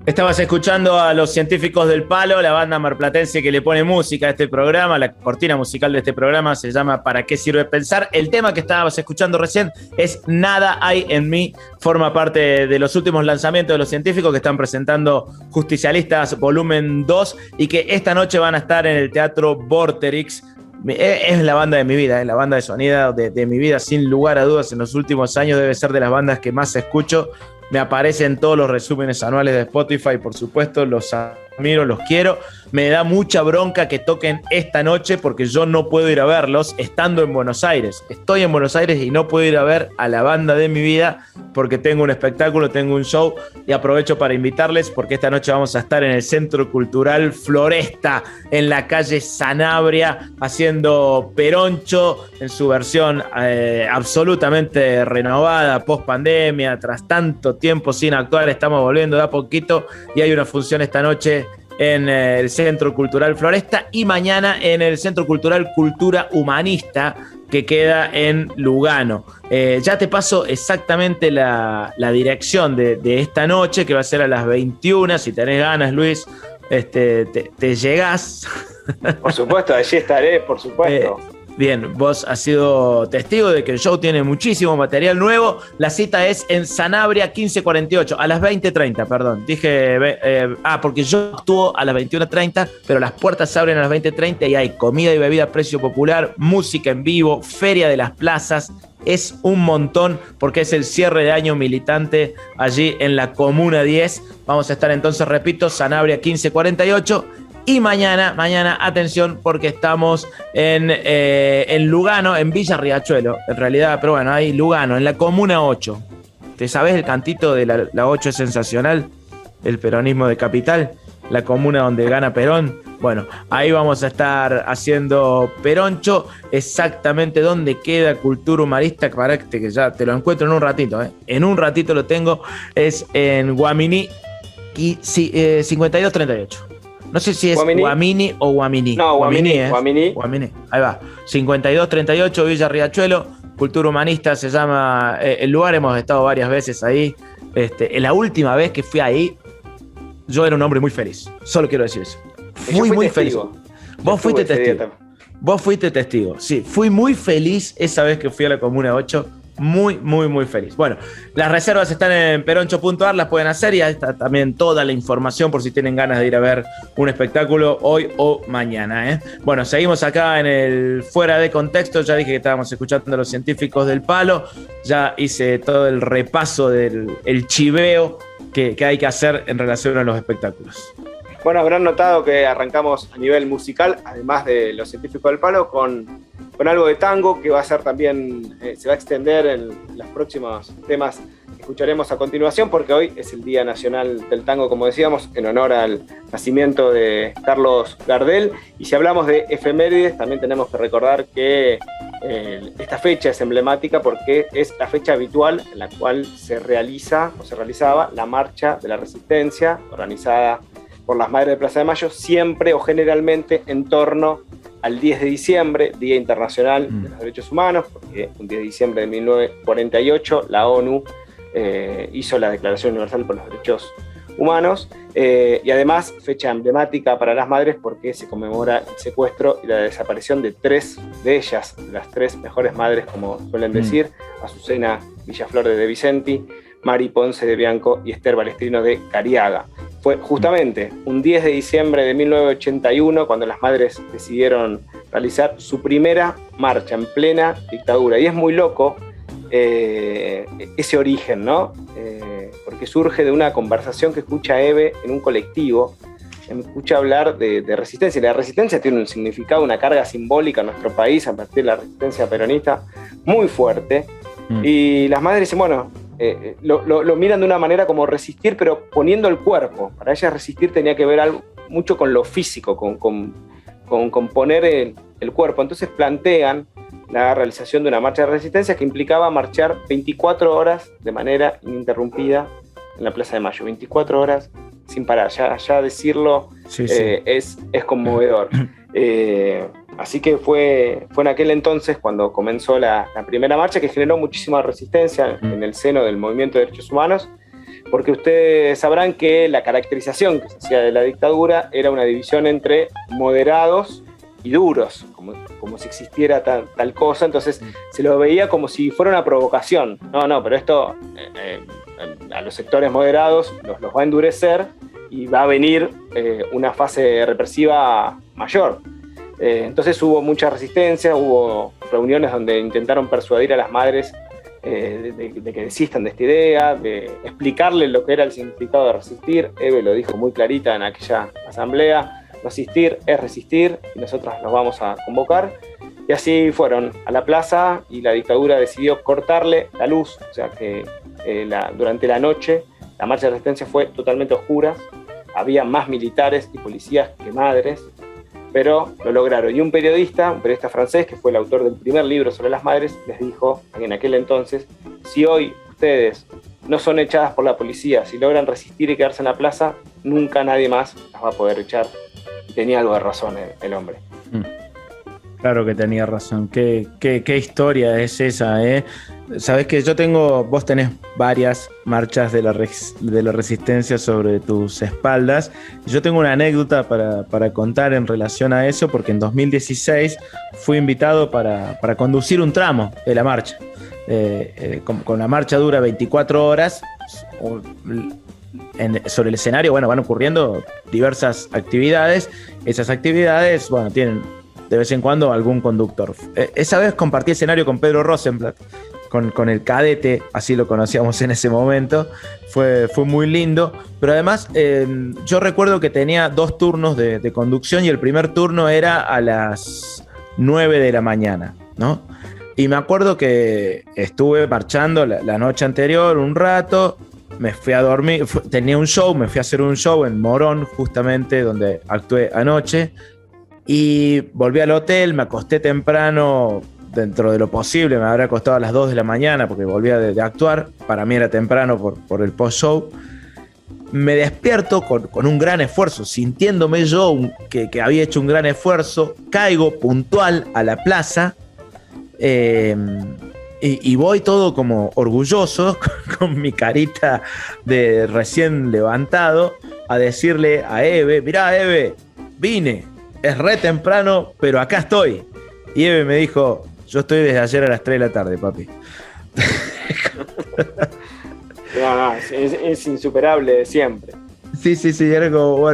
Estabas escuchando a Los Científicos del Palo, la banda marplatense que le pone música a este programa. La cortina musical de este programa se llama ¿Para qué sirve pensar? El tema que estabas escuchando recién es Nada hay en mí. Forma parte de los últimos lanzamientos de Los Científicos que están presentando Justicialistas Volumen 2 y que esta noche van a estar en el Teatro Vorterix. Es la banda de mi vida, es la banda de sonido de mi vida, sin lugar a dudas. En los últimos años debe ser de las bandas que más escucho. me aparecen todos los resúmenes anuales de Spotify, por supuesto, los admiro, los quiero. Me da mucha bronca que toquen esta noche porque yo no puedo ir a verlos estando en Buenos Aires. Estoy en Buenos Aires y no puedo ir a ver a la banda de mi vida porque tengo un espectáculo, tengo un show, y aprovecho para invitarles porque esta noche vamos a estar en el Centro Cultural Floresta, en la calle Sanabria, haciendo Peroncho en su versión absolutamente renovada, post pandemia, tras tanto tiempo sin actuar, estamos volviendo de a poquito y hay una función esta noche en el Centro Cultural Floresta y mañana en el Centro Cultural Cultura Humanista, que queda en Lugano. Ya te paso exactamente la dirección de esta noche, que va a ser a las 21. Si tenés ganas, Luis, te llegás. Por supuesto, allí estaré, por supuesto. Bien, vos has sido testigo de que el show tiene muchísimo material nuevo. La cita es en Sanabria 1548, a las 20:30, perdón. Dije, porque yo actúo a las 21:30, pero las puertas se abren a las 20:30 y hay comida y bebida a precio popular, música en vivo, feria de las plazas. Es un montón porque es el cierre de año militante allí en la Comuna 10. Vamos a estar entonces, repito, Sanabria 1548. Y mañana, atención, porque estamos en Lugano, en Villa Riachuelo, en realidad, pero bueno, ahí Lugano, en la Comuna 8. ¿Te sabés el cantito de la 8 es sensacional? El peronismo de Capital, la comuna donde gana Perón. Bueno, ahí vamos a estar haciendo Peroncho, exactamente donde queda Cultura Humanista, para que ya te lo encuentro en un ratito, En un ratito lo tengo, es en Guaminí 5238. No sé si es Guamini o Guaminí. No, Guaminí. Guaminí. Ahí va. 5238, Villa Riachuelo, Cultura Humanista se llama el lugar. Hemos estado varias veces ahí. La última vez que fui ahí, yo era un hombre muy feliz. Solo quiero decir eso. Fui muy feliz. Vos fuiste testigo. Vos fuiste testigo. Sí, fui muy feliz esa vez que fui a la Comuna 8. Muy, muy, muy feliz. Bueno, las reservas están en peroncho.ar, las pueden hacer y ahí está también toda la información por si tienen ganas de ir a ver un espectáculo hoy o mañana. Bueno, seguimos acá en el Fuera de Contexto. Ya dije que estábamos escuchando a los científicos del palo. Ya hice todo el repaso del chiveo que hay que hacer en relación a los espectáculos. Bueno, habrán notado que arrancamos a nivel musical, además de los científicos del palo, con algo de tango que va a ser también, se va a extender en los próximos temas que escucharemos a continuación, porque hoy es el Día Nacional del Tango, como decíamos, en honor al nacimiento de Carlos Gardel. Y si hablamos de efemérides, también tenemos que recordar que esta fecha es emblemática porque es la fecha habitual en la cual se realizaba la Marcha de la Resistencia, organizada por las Madres de Plaza de Mayo, siempre o generalmente en torno al 10 de diciembre, Día Internacional de los Derechos Humanos, porque un 10 de diciembre de 1948 la ONU hizo la Declaración Universal por los Derechos Humanos, y además fecha emblemática para las madres porque se conmemora el secuestro y la desaparición de 3 de ellas, las 3 mejores madres, como suelen decir, Azucena Villaflor de Vicenti, Mari Ponce de Bianco y Esther Balestrino de Cariaga. Fue justamente un 10 de diciembre de 1981 cuando las madres decidieron realizar su primera marcha en plena dictadura. Y es muy loco ese origen, ¿no? Porque surge de una conversación que escucha Eve en un colectivo. Me escucha hablar de resistencia. Y la resistencia tiene un significado, una carga simbólica en nuestro país a partir de la resistencia peronista muy fuerte. Y las madres dicen, bueno, lo miran de una manera como resistir, pero poniendo el cuerpo. Para ellas resistir tenía que ver mucho con lo físico, con poner el cuerpo. Entonces plantean la realización de una marcha de resistencia que implicaba marchar 24 horas de manera ininterrumpida en la Plaza de Mayo. 24 horas sin parar. Ya decirlo sí. Es conmovedor. Así que fue en aquel entonces cuando comenzó la primera marcha, que generó muchísima resistencia en el seno del movimiento de derechos humanos, porque ustedes sabrán que la caracterización que se hacía de la dictadura era una división entre moderados y duros, como si existiera tal cosa. Entonces se lo veía como si fuera una provocación. No, pero esto a los sectores moderados los va a endurecer y va a venir una fase represiva mayor. Entonces hubo mucha resistencia, hubo reuniones donde intentaron persuadir a las madres de que desistan de esta idea, de explicarle lo que era el significado de resistir. Eve lo dijo muy clarita en aquella asamblea: resistir es resistir, y nosotros los vamos a convocar. Y así fueron a la plaza, y la dictadura decidió cortarle la luz, o sea que durante la noche la marcha de resistencia fue totalmente oscura, había más militares y policías que madres, pero lo lograron. Y un periodista francés, que fue el autor del primer libro sobre las madres, les dijo en aquel entonces: si hoy ustedes no son echadas por la policía, si logran resistir y quedarse en la plaza, nunca nadie más las va a poder echar. Y tenía algo de razón el hombre. Claro que tenía razón. Qué historia es esa, ¿eh? Sabés que vos tenés varias marchas de la resistencia sobre tus espaldas. Yo tengo una anécdota para contar en relación a eso, porque en 2016 fui invitado para conducir un tramo de la marcha. Con la marcha dura 24 horas. Sobre el escenario, van ocurriendo diversas actividades. Esas actividades, tienen de vez en cuando algún conductor. Esa vez compartí escenario con Pedro Rosenblatt, con el cadete, así lo conocíamos en ese momento. Fue muy lindo, pero además yo recuerdo que tenía 2 turnos de conducción, y el primer turno era a las 9 de la mañana, ¿no? Y me acuerdo que estuve marchando la noche anterior un rato, me fui a dormir, tenía un show, me fui a hacer un show en Morón, justamente donde actué anoche, y volví al hotel, me acosté temprano, dentro de lo posible, me habrá acostado a las 2 de la mañana porque volvía de actuar, para mí era temprano por el post-show. Me despierto con un gran esfuerzo, sintiéndome yo que había hecho un gran esfuerzo, caigo puntual a la plaza, y voy todo como orgulloso, con mi carita de recién levantado, a decirle a Eve: mirá, Eve, vine, es re temprano, pero acá estoy. Y Eve me dijo: yo estoy desde ayer a las 3 de la tarde, papi. No, es insuperable siempre. Sí, era como,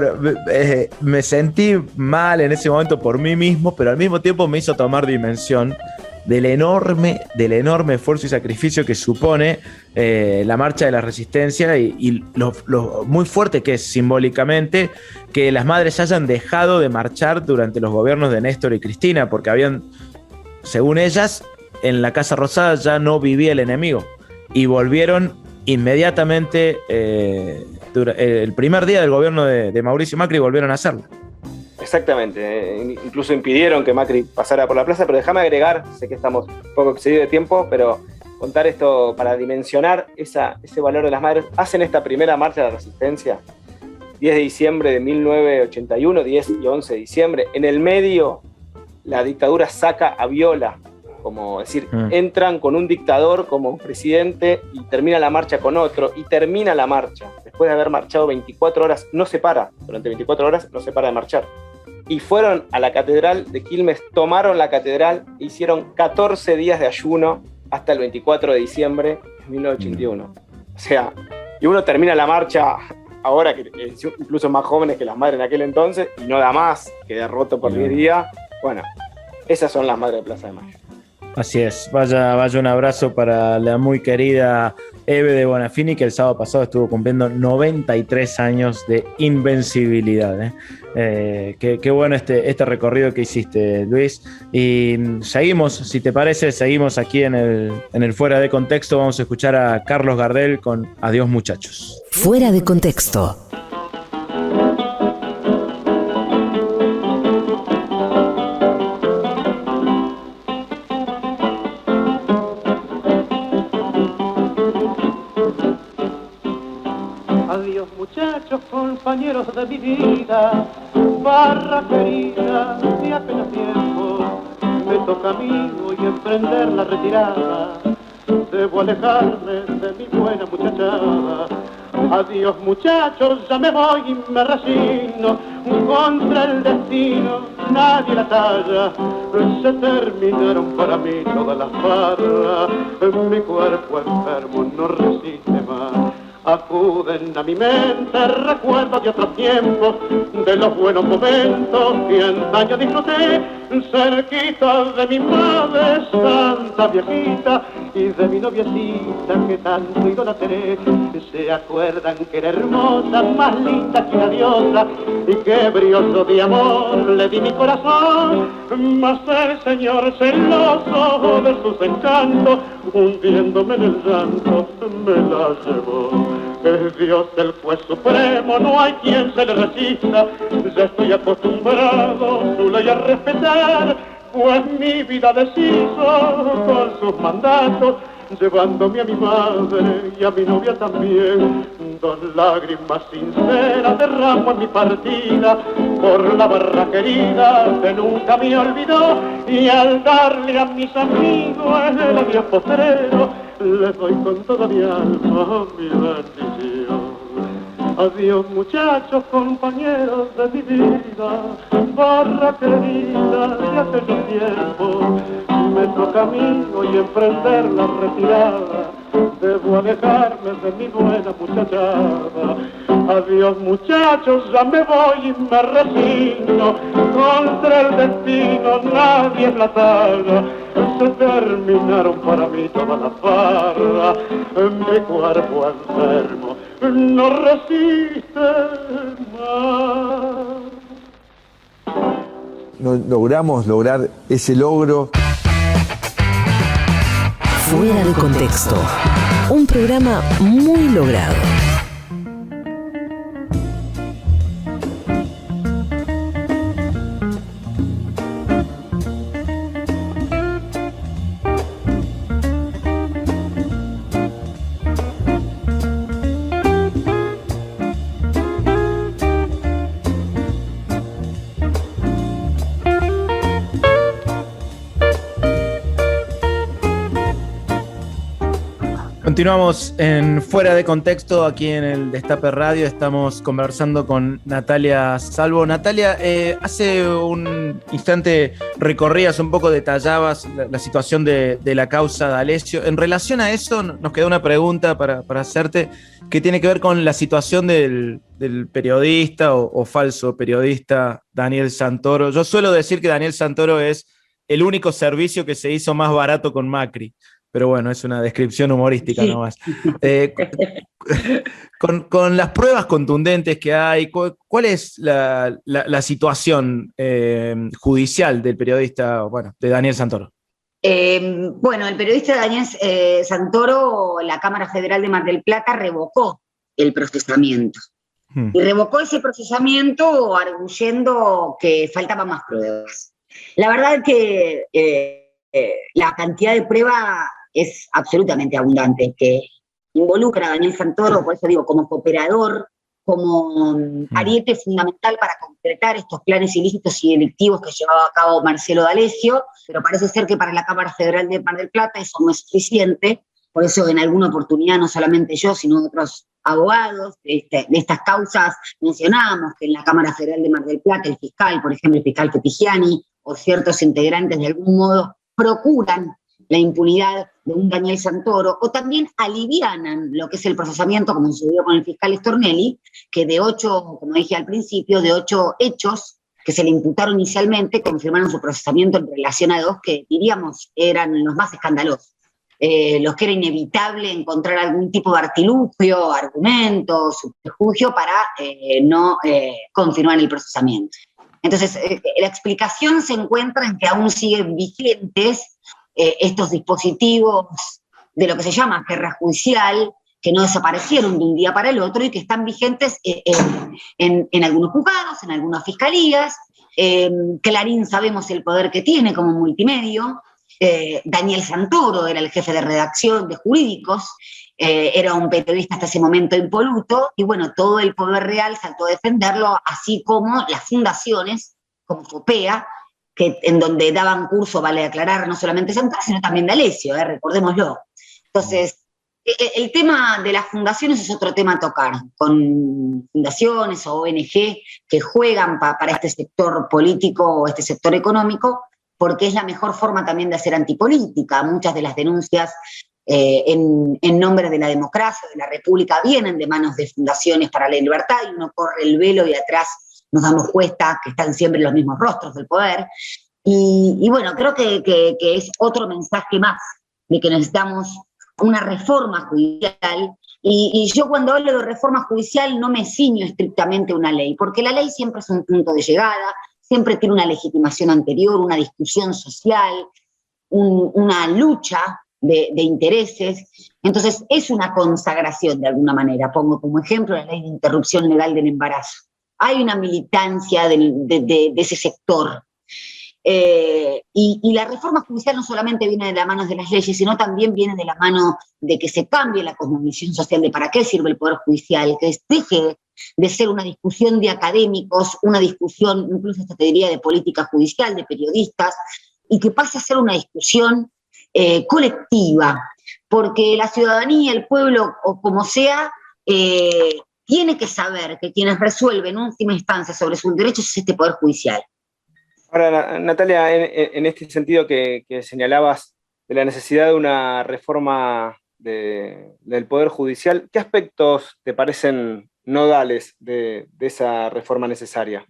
me sentí mal en ese momento por mí mismo, pero al mismo tiempo me hizo tomar dimensión del enorme esfuerzo y sacrificio que supone la marcha de la resistencia, y lo muy fuerte que es simbólicamente que las madres hayan dejado de marchar durante los gobiernos de Néstor y Cristina, porque habían, según ellas, en la Casa Rosada ya no vivía el enemigo, y volvieron inmediatamente, el primer día del gobierno de Mauricio Macri, volvieron a hacerlo. Exactamente, incluso impidieron que Macri pasara por la plaza, pero déjame agregar, sé que estamos un poco excedidos de tiempo, pero contar esto para dimensionar ese valor de las madres. Hacen esta primera marcha de la resistencia, 10 de diciembre de 1981, 10 y 11 de diciembre. En el medio, la dictadura saca a Viola, como decir, entran con un dictador como presidente, y termina la marcha con otro, y termina la marcha. Después de haber marchado 24 horas, no se para, durante 24 horas no se para de marchar. Y fueron a la catedral de Quilmes, tomaron la catedral e hicieron 14 días de ayuno hasta el 24 de diciembre de 1981. O sea, y uno termina la marcha ahora, que incluso más jóvenes que las madres en aquel entonces, y no da más, queda roto por 10 días. Bueno, esas son las madres de Plaza de Mayo. Así es, vaya un abrazo para la muy querida Eve de Bonafini, que el sábado pasado estuvo cumpliendo 93 años de invencibilidad. Qué bueno este recorrido que hiciste, Luis. Y seguimos, si te parece, seguimos aquí en el Fuera de Contexto. Vamos a escuchar a Carlos Gardel con Adiós, muchachos. Fuera de Contexto. Compañeros de mi vida, barra querida, de apenas tiempo, me toca a mí hoy emprender la retirada, debo alejarme de mi buena muchachada. Adiós muchachos, ya me voy y me resigno, contra el destino nadie la talla, se terminaron para mí todas las barras, mi cuerpo enfermo no resiste más. Acuden a mi mente recuerdos de otros tiempos, de los buenos momentos que antaño disfruté, cerquita de mi madre santa viejita, y de mi noviecita que tanto idolatré. Se acuerdan que era hermosa, más linda que una diosa, y que brioso de amor le di mi corazón. Mas el señor celoso de sus encantos, hundiéndome en el llanto, me la llevó. Es Dios el juez supremo, no hay quien se le resista. Ya estoy acostumbrado su ley a respetar, pues mi vida deshizo con sus mandatos, llevándome a mi madre y a mi novia también. Dos lágrimas sinceras derramo en mi partida por la barra querida que nunca me olvidó, y al darle a mis amigos el adiós postrero, les doy con toda mi alma mi bendición. Adiós muchachos, compañeros de mi vida, barra querida de aquellos tiempos. Me toca a mí hoy emprender la retirada, debo alejarme de mi buena muchachada. Adiós muchachos, ya me voy y me resigno, contra el destino nadie es la talla. Se terminaron para mí todas las barras, mi cuerpo enfermo no resiste más. No logramos lograr ese logro. Fuera de contexto. Un programa muy logrado. Continuamos en Fuera de Contexto, aquí en el Destape Radio. Estamos conversando con Natalia Salvo. Natalia, hace un instante recorrías un poco, detallabas la situación de la causa D'Alessio. En relación a eso, nos queda una pregunta para hacerte, que tiene que ver con la situación del periodista o falso periodista Daniel Santoro. Yo suelo decir que Daniel Santoro es el único servicio que se hizo más barato con Macri. Pero bueno, es una descripción humorística nomás. Con las pruebas contundentes que hay, ¿cuál es la situación judicial del periodista, de Daniel Santoro? Bueno, el periodista Daniel Santoro, la Cámara Federal de Mar del Plata revocó el procesamiento. Y revocó ese procesamiento arguyendo que faltaban más pruebas. La verdad es que la cantidad de pruebas es absolutamente abundante, que involucra a Daniel Santoro, por eso digo, como cooperador, como ariete fundamental para concretar estos planes ilícitos y delictivos que llevaba a cabo Marcelo D'Alessio, pero parece ser que para la Cámara Federal de Mar del Plata eso no es suficiente. Por eso en alguna oportunidad, no solamente yo, sino otros abogados de estas causas, mencionábamos que en la Cámara Federal de Mar del Plata el fiscal, por ejemplo el fiscal Petigiani, o ciertos integrantes de algún modo procuran la impunidad de un Daniel Santoro, o también alivianan lo que es el procesamiento, como sucedió con el fiscal Stornelli, que de 8, como dije al principio, de 8 hechos que se le imputaron inicialmente, confirmaron su procesamiento en relación a 2 que, diríamos, eran los más escandalosos. Los que era inevitable encontrar algún tipo de artilugio, argumento, subterfugio para no continuar el procesamiento. Entonces, la explicación se encuentra en que aún siguen vigentes estos dispositivos de lo que se llama guerra judicial, que no desaparecieron de un día para el otro y que están vigentes en algunos juzgados, en algunas fiscalías. Clarín sabemos el poder que tiene como multimedio. Daniel Santoro era el jefe de redacción de Jurídicos, era un periodista hasta ese momento impoluto, y bueno, todo el poder real saltó a defenderlo, así como las fundaciones, como FOPEA, en donde daban curso, vale aclarar, no solamente Santoro, sino también D'Alessio, recordémoslo. Entonces, el tema de las fundaciones es otro tema a tocar, con fundaciones o ONG que juegan para este sector político o este sector económico, porque es la mejor forma también de hacer antipolítica. Muchas de las denuncias en nombre de la democracia, de la república, vienen de manos de fundaciones para la libertad, y uno corre el velo y atrás nos damos cuenta que están siempre los mismos rostros del poder. Y bueno, creo que es otro mensaje más de que necesitamos una reforma judicial, y yo cuando hablo de reforma judicial no me ciño estrictamente a una ley, porque la ley siempre es un punto de llegada, siempre tiene una legitimación anterior, una discusión social, una lucha de intereses. Entonces es una consagración de alguna manera. Pongo como ejemplo la ley de interrupción legal del embarazo. Hay una militancia de ese sector. Y la reforma judicial no solamente viene de las manos de las leyes, sino también viene de la mano de que se cambie la cosmovisión social de para qué sirve el Poder Judicial, que deje de ser una discusión de académicos, una discusión, incluso te diría, de política judicial, de periodistas, y que pase a ser una discusión colectiva, porque la ciudadanía, el pueblo, o como sea, tiene que saber que quienes resuelven en última instancia sobre sus derechos es este Poder Judicial. Ahora, Natalia, en este sentido que señalabas de la necesidad de una reforma del Poder Judicial, ¿qué aspectos te parecen nodales de esa reforma necesaria?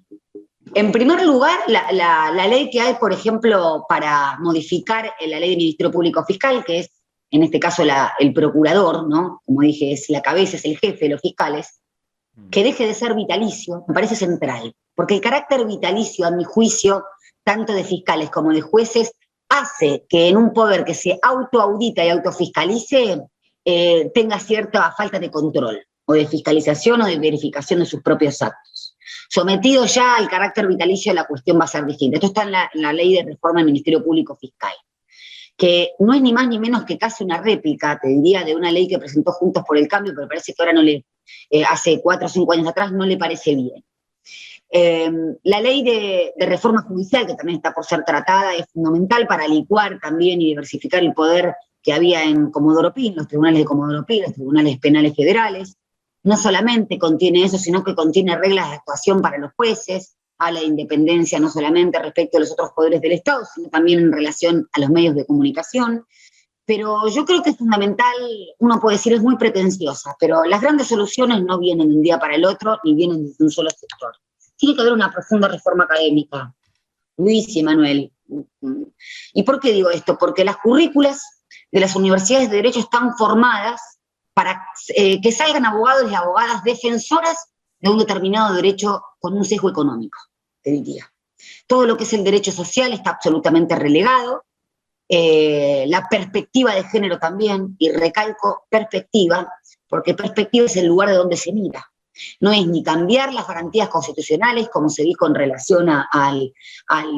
En primer lugar, la ley que hay, por ejemplo, para modificar la ley del Ministerio Público Fiscal, que es, en este caso, el procurador, ¿no? Como dije, es la cabeza, es el jefe de los fiscales, que deje de ser vitalicio, me parece central, porque el carácter vitalicio, a mi juicio, tanto de fiscales como de jueces, hace que en un poder que se autoaudita y autofiscalice tenga cierta falta de control, o de fiscalización o de verificación de sus propios actos. Sometido ya al carácter vitalicio, la cuestión va a ser distinta. Esto está en la ley de reforma del Ministerio Público Fiscal, que no es ni más ni menos que casi una réplica, te diría, de una ley que presentó Juntos por el Cambio, pero parece que ahora hace 4 o 5 años atrás no le parece bien. La ley de reforma judicial, que también está por ser tratada, es fundamental para licuar también y diversificar el poder que había en Comodoro Pi, los tribunales de Comodoro Pi, los tribunales penales federales. No solamente contiene eso, sino que contiene reglas de actuación para los jueces, habla de independencia no solamente respecto a los otros poderes del Estado, sino también en relación a los medios de comunicación. Pero yo creo que es fundamental, uno puede decir es muy pretenciosa, pero las grandes soluciones no vienen de un día para el otro, ni vienen desde un solo sector. Tiene que haber una profunda reforma académica, Luis y Manuel. ¿Y por qué digo esto? Porque las currículas de las universidades de Derecho están formadas para que salgan abogados y abogadas defensoras de un determinado derecho con un sesgo económico, te diría. Todo lo que es el derecho social está absolutamente relegado, la perspectiva de género también, y recalco perspectiva, porque perspectiva es el lugar de donde se mira. No es ni cambiar las garantías constitucionales, como se dijo en relación al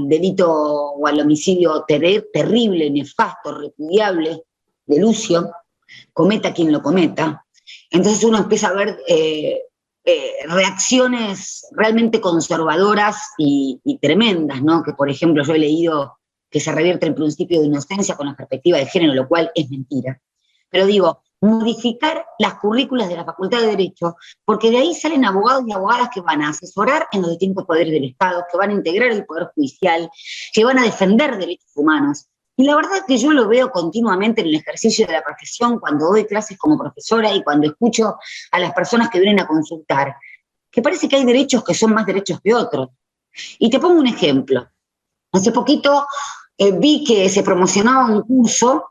delito o al homicidio terrible, nefasto, repudiable de Lucio, cometa quien lo cometa. Entonces uno empieza a ver reacciones realmente conservadoras y tremendas, ¿no? Que por ejemplo yo he leído que se revierte el principio de inocencia con la perspectiva de género, lo cual es mentira. Pero digo, modificar las currículas de la Facultad de Derecho, porque de ahí salen abogados y abogadas que van a asesorar en los distintos poderes del Estado, que van a integrar el Poder Judicial, que van a defender derechos humanos. Y la verdad es que yo lo veo continuamente en el ejercicio de la profesión, cuando doy clases como profesora y cuando escucho a las personas que vienen a consultar, que parece que hay derechos que son más derechos que otros. Y te pongo un ejemplo. Hace poquito vi que se promocionaba un curso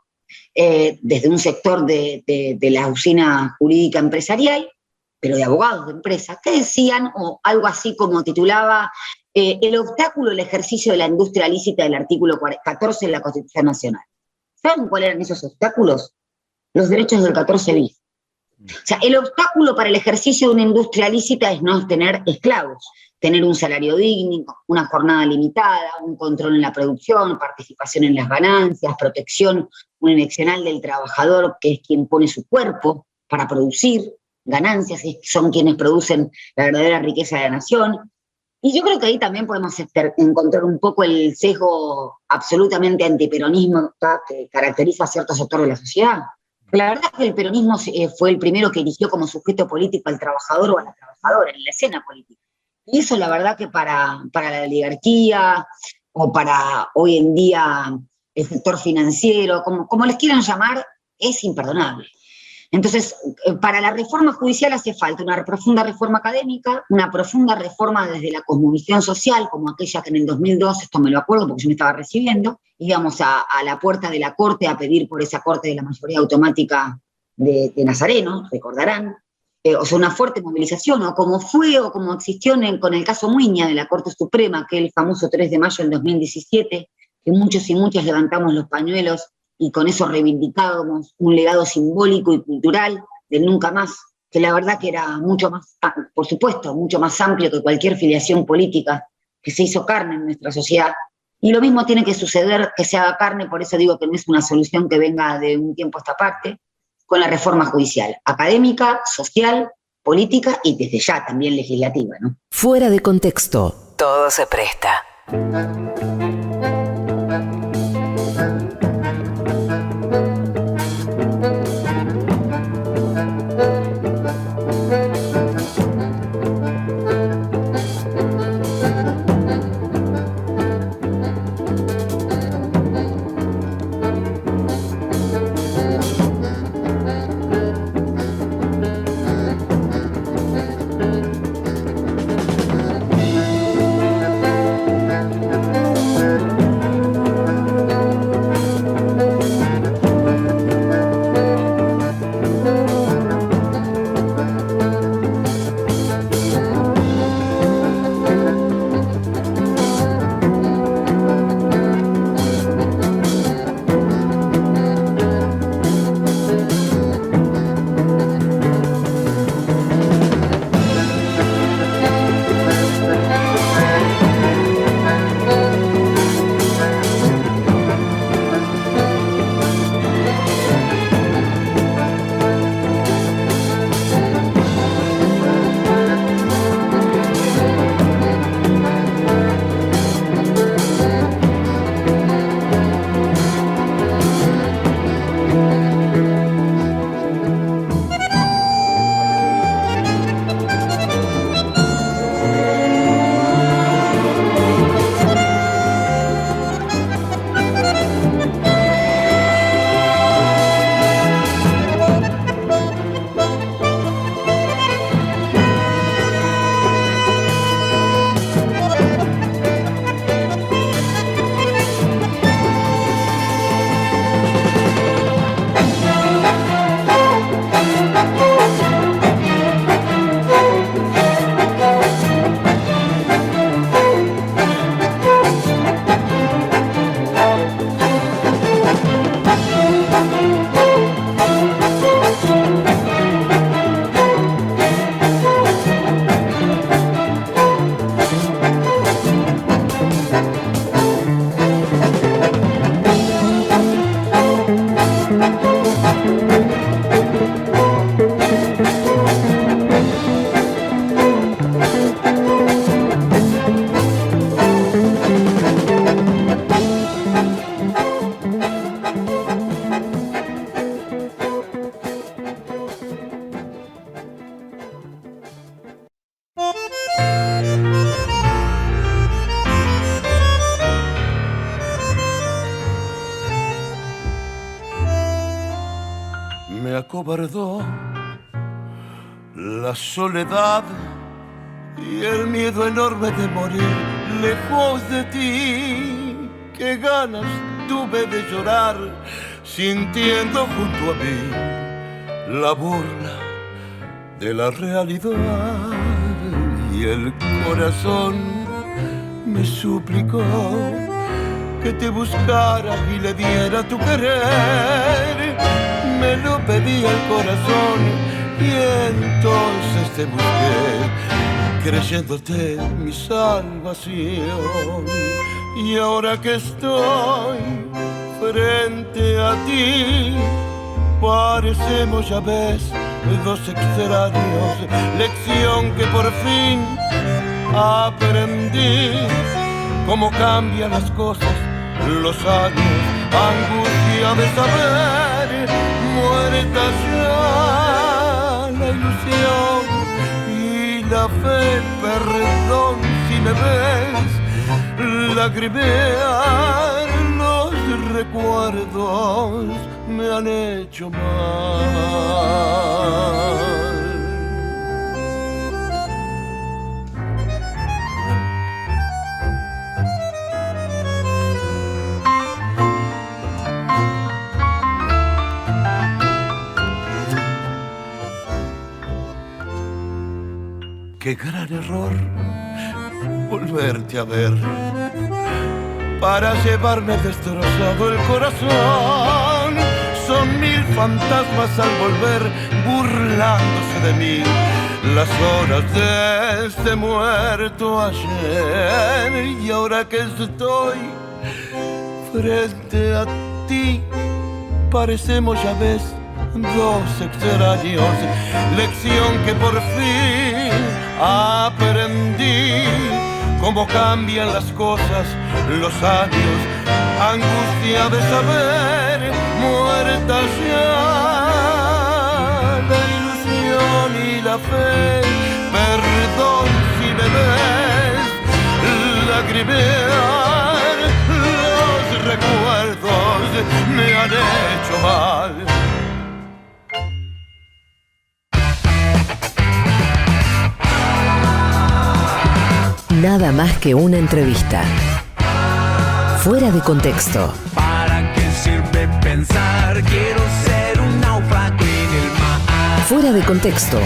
desde un sector de la usina jurídica empresarial, pero de abogados de empresas, que decían, o algo así como titulaba, el obstáculo al ejercicio de la industria lícita del artículo 14 de la Constitución Nacional. ¿Saben cuáles eran esos obstáculos? Los derechos del 14 bis. O sea, el obstáculo para el ejercicio de una industria lícita es no tener esclavos, tener un salario digno, una jornada limitada, un control en la producción, participación en las ganancias, protección unidireccional del trabajador, que es quien pone su cuerpo para producir ganancias, son quienes producen la verdadera riqueza de la nación. Y yo creo que ahí también podemos encontrar un poco el sesgo absolutamente antiperonismo que caracteriza a ciertos sectores de la sociedad. La verdad es que el peronismo fue el primero que eligió como sujeto político al trabajador o a la trabajadora en la escena política. Y eso la verdad que para la oligarquía o para hoy en día el sector financiero, como les quieran llamar, es imperdonable. Entonces, para la reforma judicial hace falta una profunda reforma académica, una profunda reforma desde la cosmovisión social, como aquella que en el 2002, esto me lo acuerdo porque yo me estaba recibiendo, íbamos a la puerta de la corte a pedir por esa corte de la mayoría automática de Nazareno, recordarán. O sea, una fuerte movilización, o como fue o como existió con el caso Muiña de la Corte Suprema, aquel famoso 3 de mayo del 2017, que muchos y muchas levantamos los pañuelos y con eso reivindicábamos un legado simbólico y cultural del nunca más, que la verdad que era mucho más, por supuesto, mucho más amplio que cualquier filiación política que se hizo carne en nuestra sociedad. Y lo mismo tiene que suceder, que se haga carne, por eso digo que no es una solución que venga de un tiempo a esta parte, con la reforma judicial, académica, social, política y desde ya también legislativa, ¿no? Fuera de contexto, todo se presta. Me acobardó la soledad y el miedo enorme de morir lejos de ti. Qué ganas tuve de llorar sintiendo junto a mí la burla de la realidad, y el corazón me suplicó que te buscara y le diera tu querer. Me lo pedía el corazón y entonces te busqué, creyéndote mi salvación. Y ahora que estoy frente a ti, parecemos, ya ves, dos extraños. Lección que por fin aprendí, cómo cambian las cosas, los años, angustia de saber, muerta ya la ilusión y la fe. Perdón si me ves lagrimear, los recuerdos me han hecho mal. qué gran error volverte a ver para llevarme destrozado el corazón. Son 1000 fantasmas al volver burlándose de mí, las horas de este muerto ayer. Y ahora que estoy frente a ti, parecemos, ya ves, dos extraños. Lección que por fin aprendí, cómo cambian las cosas, los años, angustia de saber, muerta ya la ilusión y la fe. Perdón si me ves lagrimear, los recuerdos me han hecho mal. Nada más que una entrevista. Fuera de contexto. ¿Para qué sirve pensar? Quiero ser un náufrago en el mar. Fuera de contexto.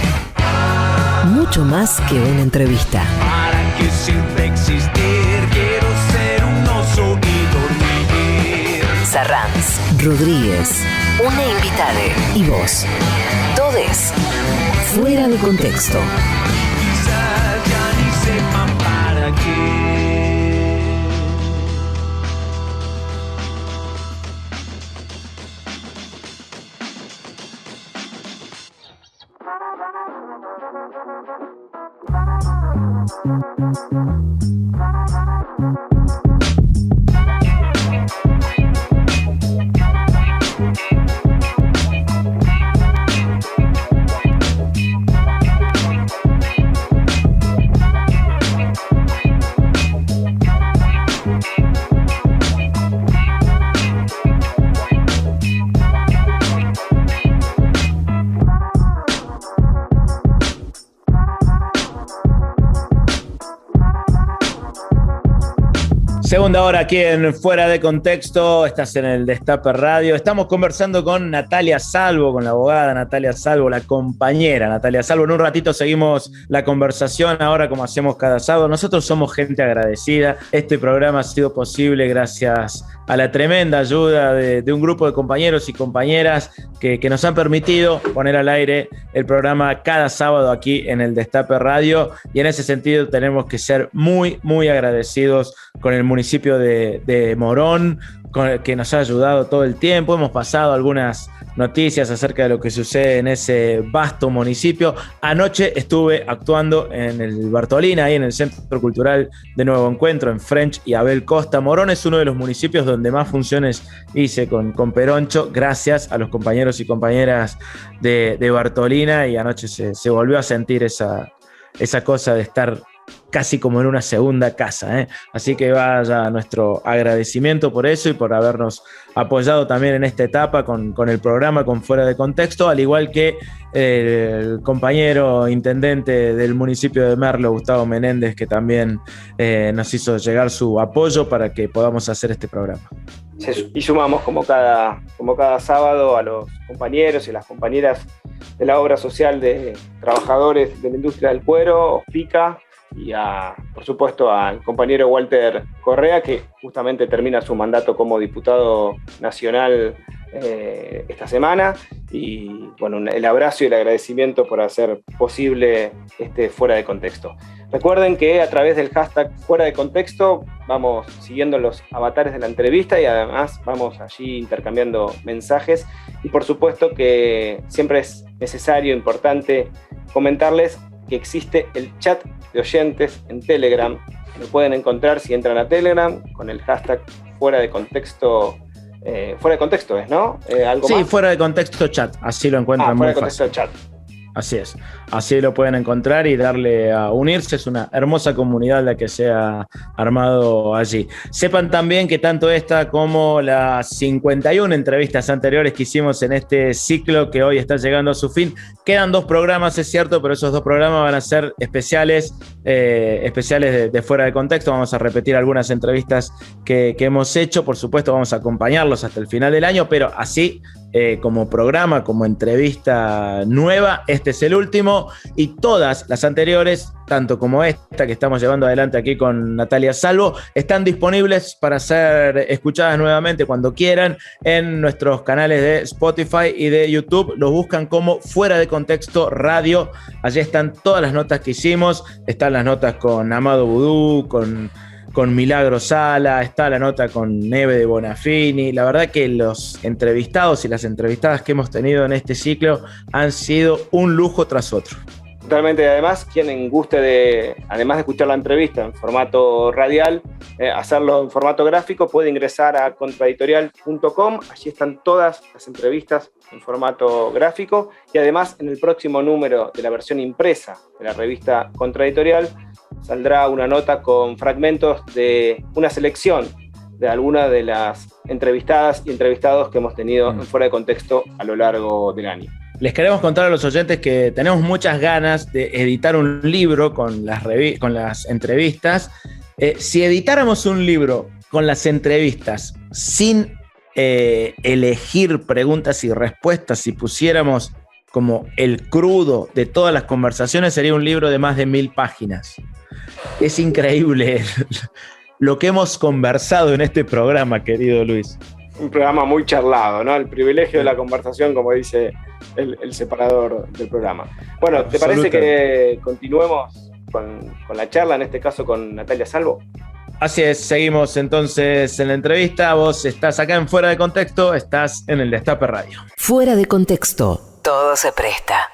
Mucho más que una entrevista. ¿Para qué sirve existir? Quiero ser un oso y dormir. Sarranz, Rodríguez, una invitada y vos. Todes. Fuera de contexto. Quizás ya ni sepan para qué. Segunda hora aquí en Fuera de Contexto, estás en el Destape Radio. Estamos conversando con Natalia Salvo, con la abogada Natalia Salvo, la compañera Natalia Salvo. En un ratito seguimos la conversación, ahora como hacemos cada sábado. Nosotros somos gente agradecida. Este programa ha sido posible gracias a la tremenda ayuda de un grupo de compañeros y compañeras que nos han permitido poner al aire el programa cada sábado aquí en el Destape Radio. Y en ese sentido tenemos que ser muy, muy agradecidos con el municipio de Morón, que nos ha ayudado todo el tiempo. Hemos pasado algunas noticias acerca de lo que sucede en ese vasto municipio. Anoche estuve actuando en el Bartolina, ahí en el Centro Cultural de Nuevo Encuentro, en French y Abel Costa. Morón es uno de los municipios donde más funciones hice con Peroncho, gracias a los compañeros y compañeras de Bartolina, y anoche se volvió a sentir esa cosa de estar casi como en una segunda casa, ¿eh? Así que vaya nuestro agradecimiento por eso y por habernos apoyado también en esta etapa con el programa, con Fuera de Contexto, al igual que el compañero intendente del municipio de Merlo, Gustavo Menéndez, que también nos hizo llegar su apoyo para que podamos hacer este programa. Y sumamos como cada sábado a los compañeros y las compañeras de la obra social de trabajadores de la industria del cuero, OSPICA, y por supuesto al compañero Walter Correa, que justamente termina su mandato como diputado nacional esta semana. Y bueno, el abrazo y el agradecimiento por hacer posible este Fuera de Contexto. Recuerden que a través del hashtag Fuera de Contexto vamos siguiendo los avatares de la entrevista y además vamos allí intercambiando mensajes. Y por supuesto que siempre es necesario, importante comentarles que existe el chat de oyentes en Telegram. Lo pueden encontrar si entran a Telegram con el hashtag Fuera de Contexto. Fuera de Contexto es, ¿no? ¿Algo más? Fuera de Contexto chat, así lo encuentran muy fácil. Fuera de Contexto chat. Así es, así lo pueden encontrar y darle a unirse. Es una hermosa comunidad la que se ha armado allí. Sepan también que tanto esta como las 51 entrevistas anteriores que hicimos en este ciclo que hoy está llegando a su fin, quedan 2 programas, es cierto, pero esos 2 programas van a ser especiales de Fuera de Contexto. Vamos a repetir algunas entrevistas que hemos hecho. Por supuesto, vamos a acompañarlos hasta el final del año, pero así como programa, como entrevista nueva. Este es el último y todas las anteriores, tanto como esta que estamos llevando adelante aquí con Natalia Salvo, están disponibles para ser escuchadas nuevamente cuando quieran en nuestros canales de Spotify y de YouTube. Los buscan como Fuera de Contexto Radio. Allí están todas las notas que hicimos. Están las notas con Amado Vudú, con Milagro Sala, está la nota con Neve de Bonafini. La verdad que los entrevistados y las entrevistadas que hemos tenido en este ciclo han sido un lujo tras otro. Totalmente. Además, quien guste además de escuchar la entrevista en formato radial, hacerlo en formato gráfico, puede ingresar a contraeditorial.com. Allí están todas las entrevistas en formato gráfico, y además en el próximo número de la versión impresa de la revista Contraeditorial saldrá una nota con fragmentos de una selección de algunas de las entrevistadas y entrevistados que hemos tenido en Fuera de Contexto a lo largo del año. Les queremos contar a los oyentes que tenemos muchas ganas de editar un libro con las entrevistas. Si editáramos un libro con las entrevistas sin elegir preguntas y respuestas, si pusiéramos como el crudo de todas las conversaciones, sería un libro de más de 1000 páginas. Es increíble lo que hemos conversado en este programa, querido Luis. Un programa muy charlado, ¿no? El privilegio de la conversación, como dice el separador del programa. Bueno, ¿te parece que continuemos con la charla, en este caso con Natalia Salvo? Así es, seguimos entonces en la entrevista. Vos estás acá en Fuera de Contexto, estás en el Destape Radio. Fuera de Contexto, todo se presta.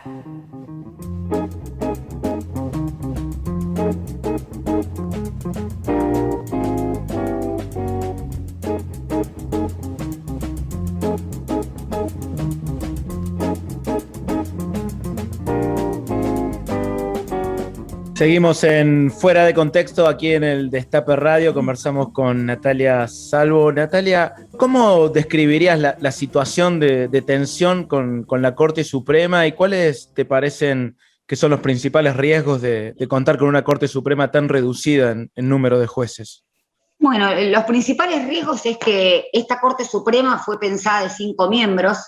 Seguimos en Fuera de Contexto, aquí en el Destape Radio. Conversamos con Natalia Salvo. Natalia, ¿cómo describirías la situación de tensión con la Corte Suprema y cuáles te parecen que son los principales riesgos de contar con una Corte Suprema tan reducida en número de jueces? Bueno, los principales riesgos es que esta Corte Suprema fue pensada de 5 miembros,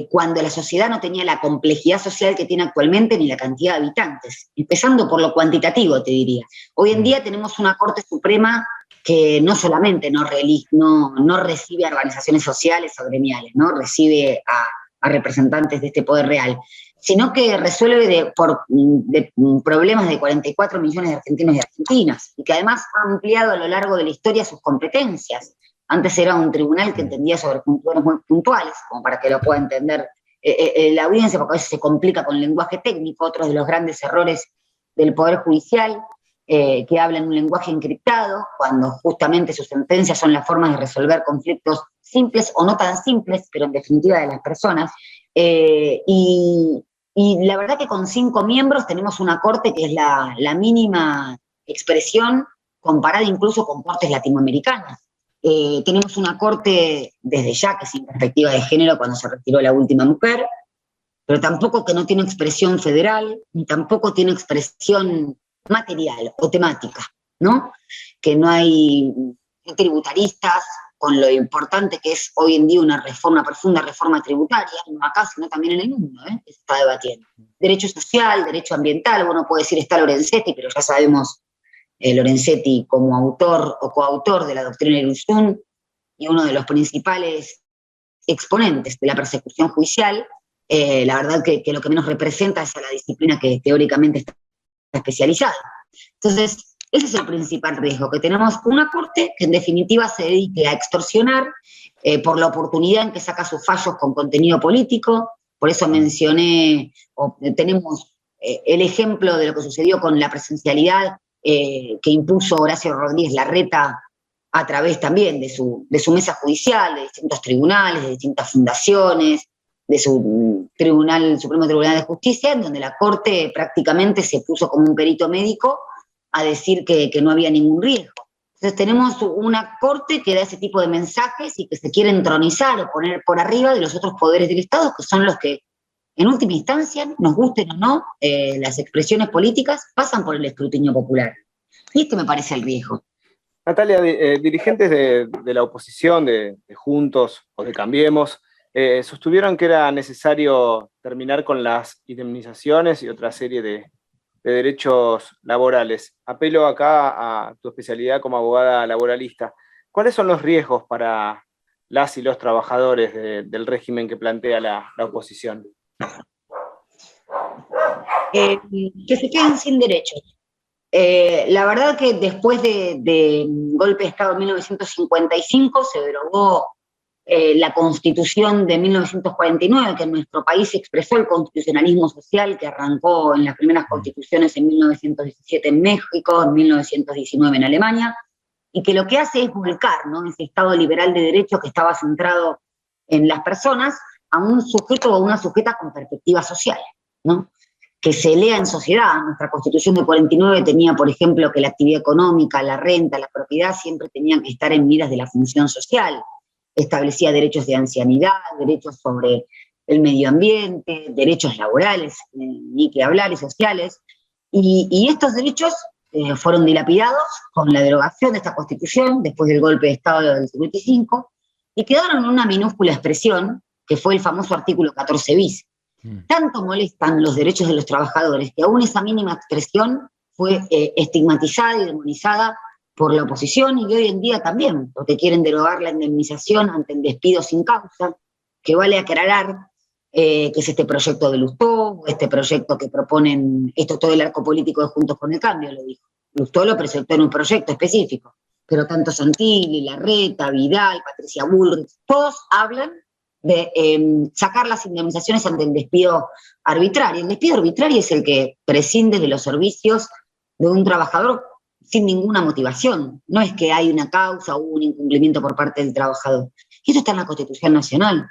cuando la sociedad no tenía la complejidad social que tiene actualmente ni la cantidad de habitantes, empezando por lo cuantitativo, te diría. Hoy en día tenemos una Corte Suprema que no solamente no recibe a organizaciones sociales o gremiales, no recibe a representantes de este poder real, sino que resuelve de problemas de 44 millones de argentinos y argentinas, y que además ha ampliado a lo largo de la historia sus competencias. Antes era un tribunal que entendía sobre funciones muy puntuales, como para que lo pueda entender la audiencia, porque a veces se complica con lenguaje técnico. Otros de los grandes errores del Poder Judicial, que hablan un lenguaje encriptado, cuando justamente sus sentencias son las formas de resolver conflictos simples o no tan simples, pero en definitiva de las personas. Y la verdad que con 5 miembros tenemos una corte que es la mínima expresión comparada incluso con cortes latinoamericanas. Tenemos una corte desde ya que sin perspectiva de género cuando se retiró la última mujer, pero tampoco que no tiene expresión federal, ni tampoco tiene expresión material o temática, ¿no? Que no hay tributaristas, con lo importante que es hoy en día una profunda reforma tributaria, no acá, sino también en el mundo, que se está debatiendo. Derecho social, derecho ambiental, uno puede decir está Lorenzetti, pero ya sabemos Lorenzetti como autor o coautor de la doctrina Irurzún y uno de los principales exponentes de la persecución judicial. La verdad que lo que menos representa es a la disciplina que teóricamente está especializada. Entonces, ese es el principal riesgo, que tenemos una corte que en definitiva se dedique a extorsionar por la oportunidad en que saca sus fallos con contenido político. Por eso mencioné, tenemos el ejemplo de lo que sucedió con la presencialidad que impuso Horacio Rodríguez Larreta a través también de su mesa judicial, de distintos tribunales, de distintas fundaciones, de su Supremo Tribunal de Justicia, en donde la Corte prácticamente se puso como un perito médico a decir que no había ningún riesgo. Entonces tenemos una Corte que da ese tipo de mensajes y que se quiere entronizar o poner por arriba de los otros poderes del Estado, que son los que, en última instancia, nos gusten o no, las expresiones políticas pasan por el escrutinio popular. Y este me parece el riesgo. Natalia, dirigentes de la oposición, de Juntos o de Cambiemos, sostuvieron que era necesario terminar con las indemnizaciones y otra serie de derechos laborales. Apelo acá a tu especialidad como abogada laboralista. ¿Cuáles son los riesgos para las y los trabajadores del régimen que plantea la oposición? Que se queden sin derechos. La verdad que después de golpe de Estado en 1955 se derogó la Constitución de 1949, que en nuestro país expresó el constitucionalismo social que arrancó en las primeras constituciones en 1917 en México, en 1919 en Alemania, y que lo que hace es volcar, ¿no?, ese Estado liberal de derecho que estaba centrado en las personas a un sujeto o una sujeta con perspectivas sociales, ¿no?, que se lea en sociedad. Nuestra Constitución de 49 tenía, por ejemplo, que la actividad económica, la renta, la propiedad siempre tenían que estar en miras de la función social. Establecía derechos de ancianidad, derechos sobre el medio ambiente, derechos laborales, ni que hablar, y sociales. Y estos derechos fueron dilapidados con la derogación de esta Constitución después del golpe de Estado del 55 y quedaron en una minúscula expresión que fue el famoso artículo 14 bis. Tanto molestan los derechos de los trabajadores que aún esa mínima expresión fue estigmatizada y demonizada por la oposición y hoy en día también, porque quieren derogar la indemnización ante el despido sin causa, que vale aclarar que es este proyecto de Lustó, este proyecto que proponen, esto todo el arco político de Juntos con el Cambio lo dijo. Lustó lo presentó en un proyecto específico, pero tanto Santilli, Larreta, Vidal, Patricia Bullrich, todos hablan de sacar las indemnizaciones ante el despido arbitrario. El despido arbitrario es el que prescinde de los servicios de un trabajador sin ninguna motivación. No es que hay una causa o un incumplimiento por parte del trabajador. Y eso está en la Constitución Nacional.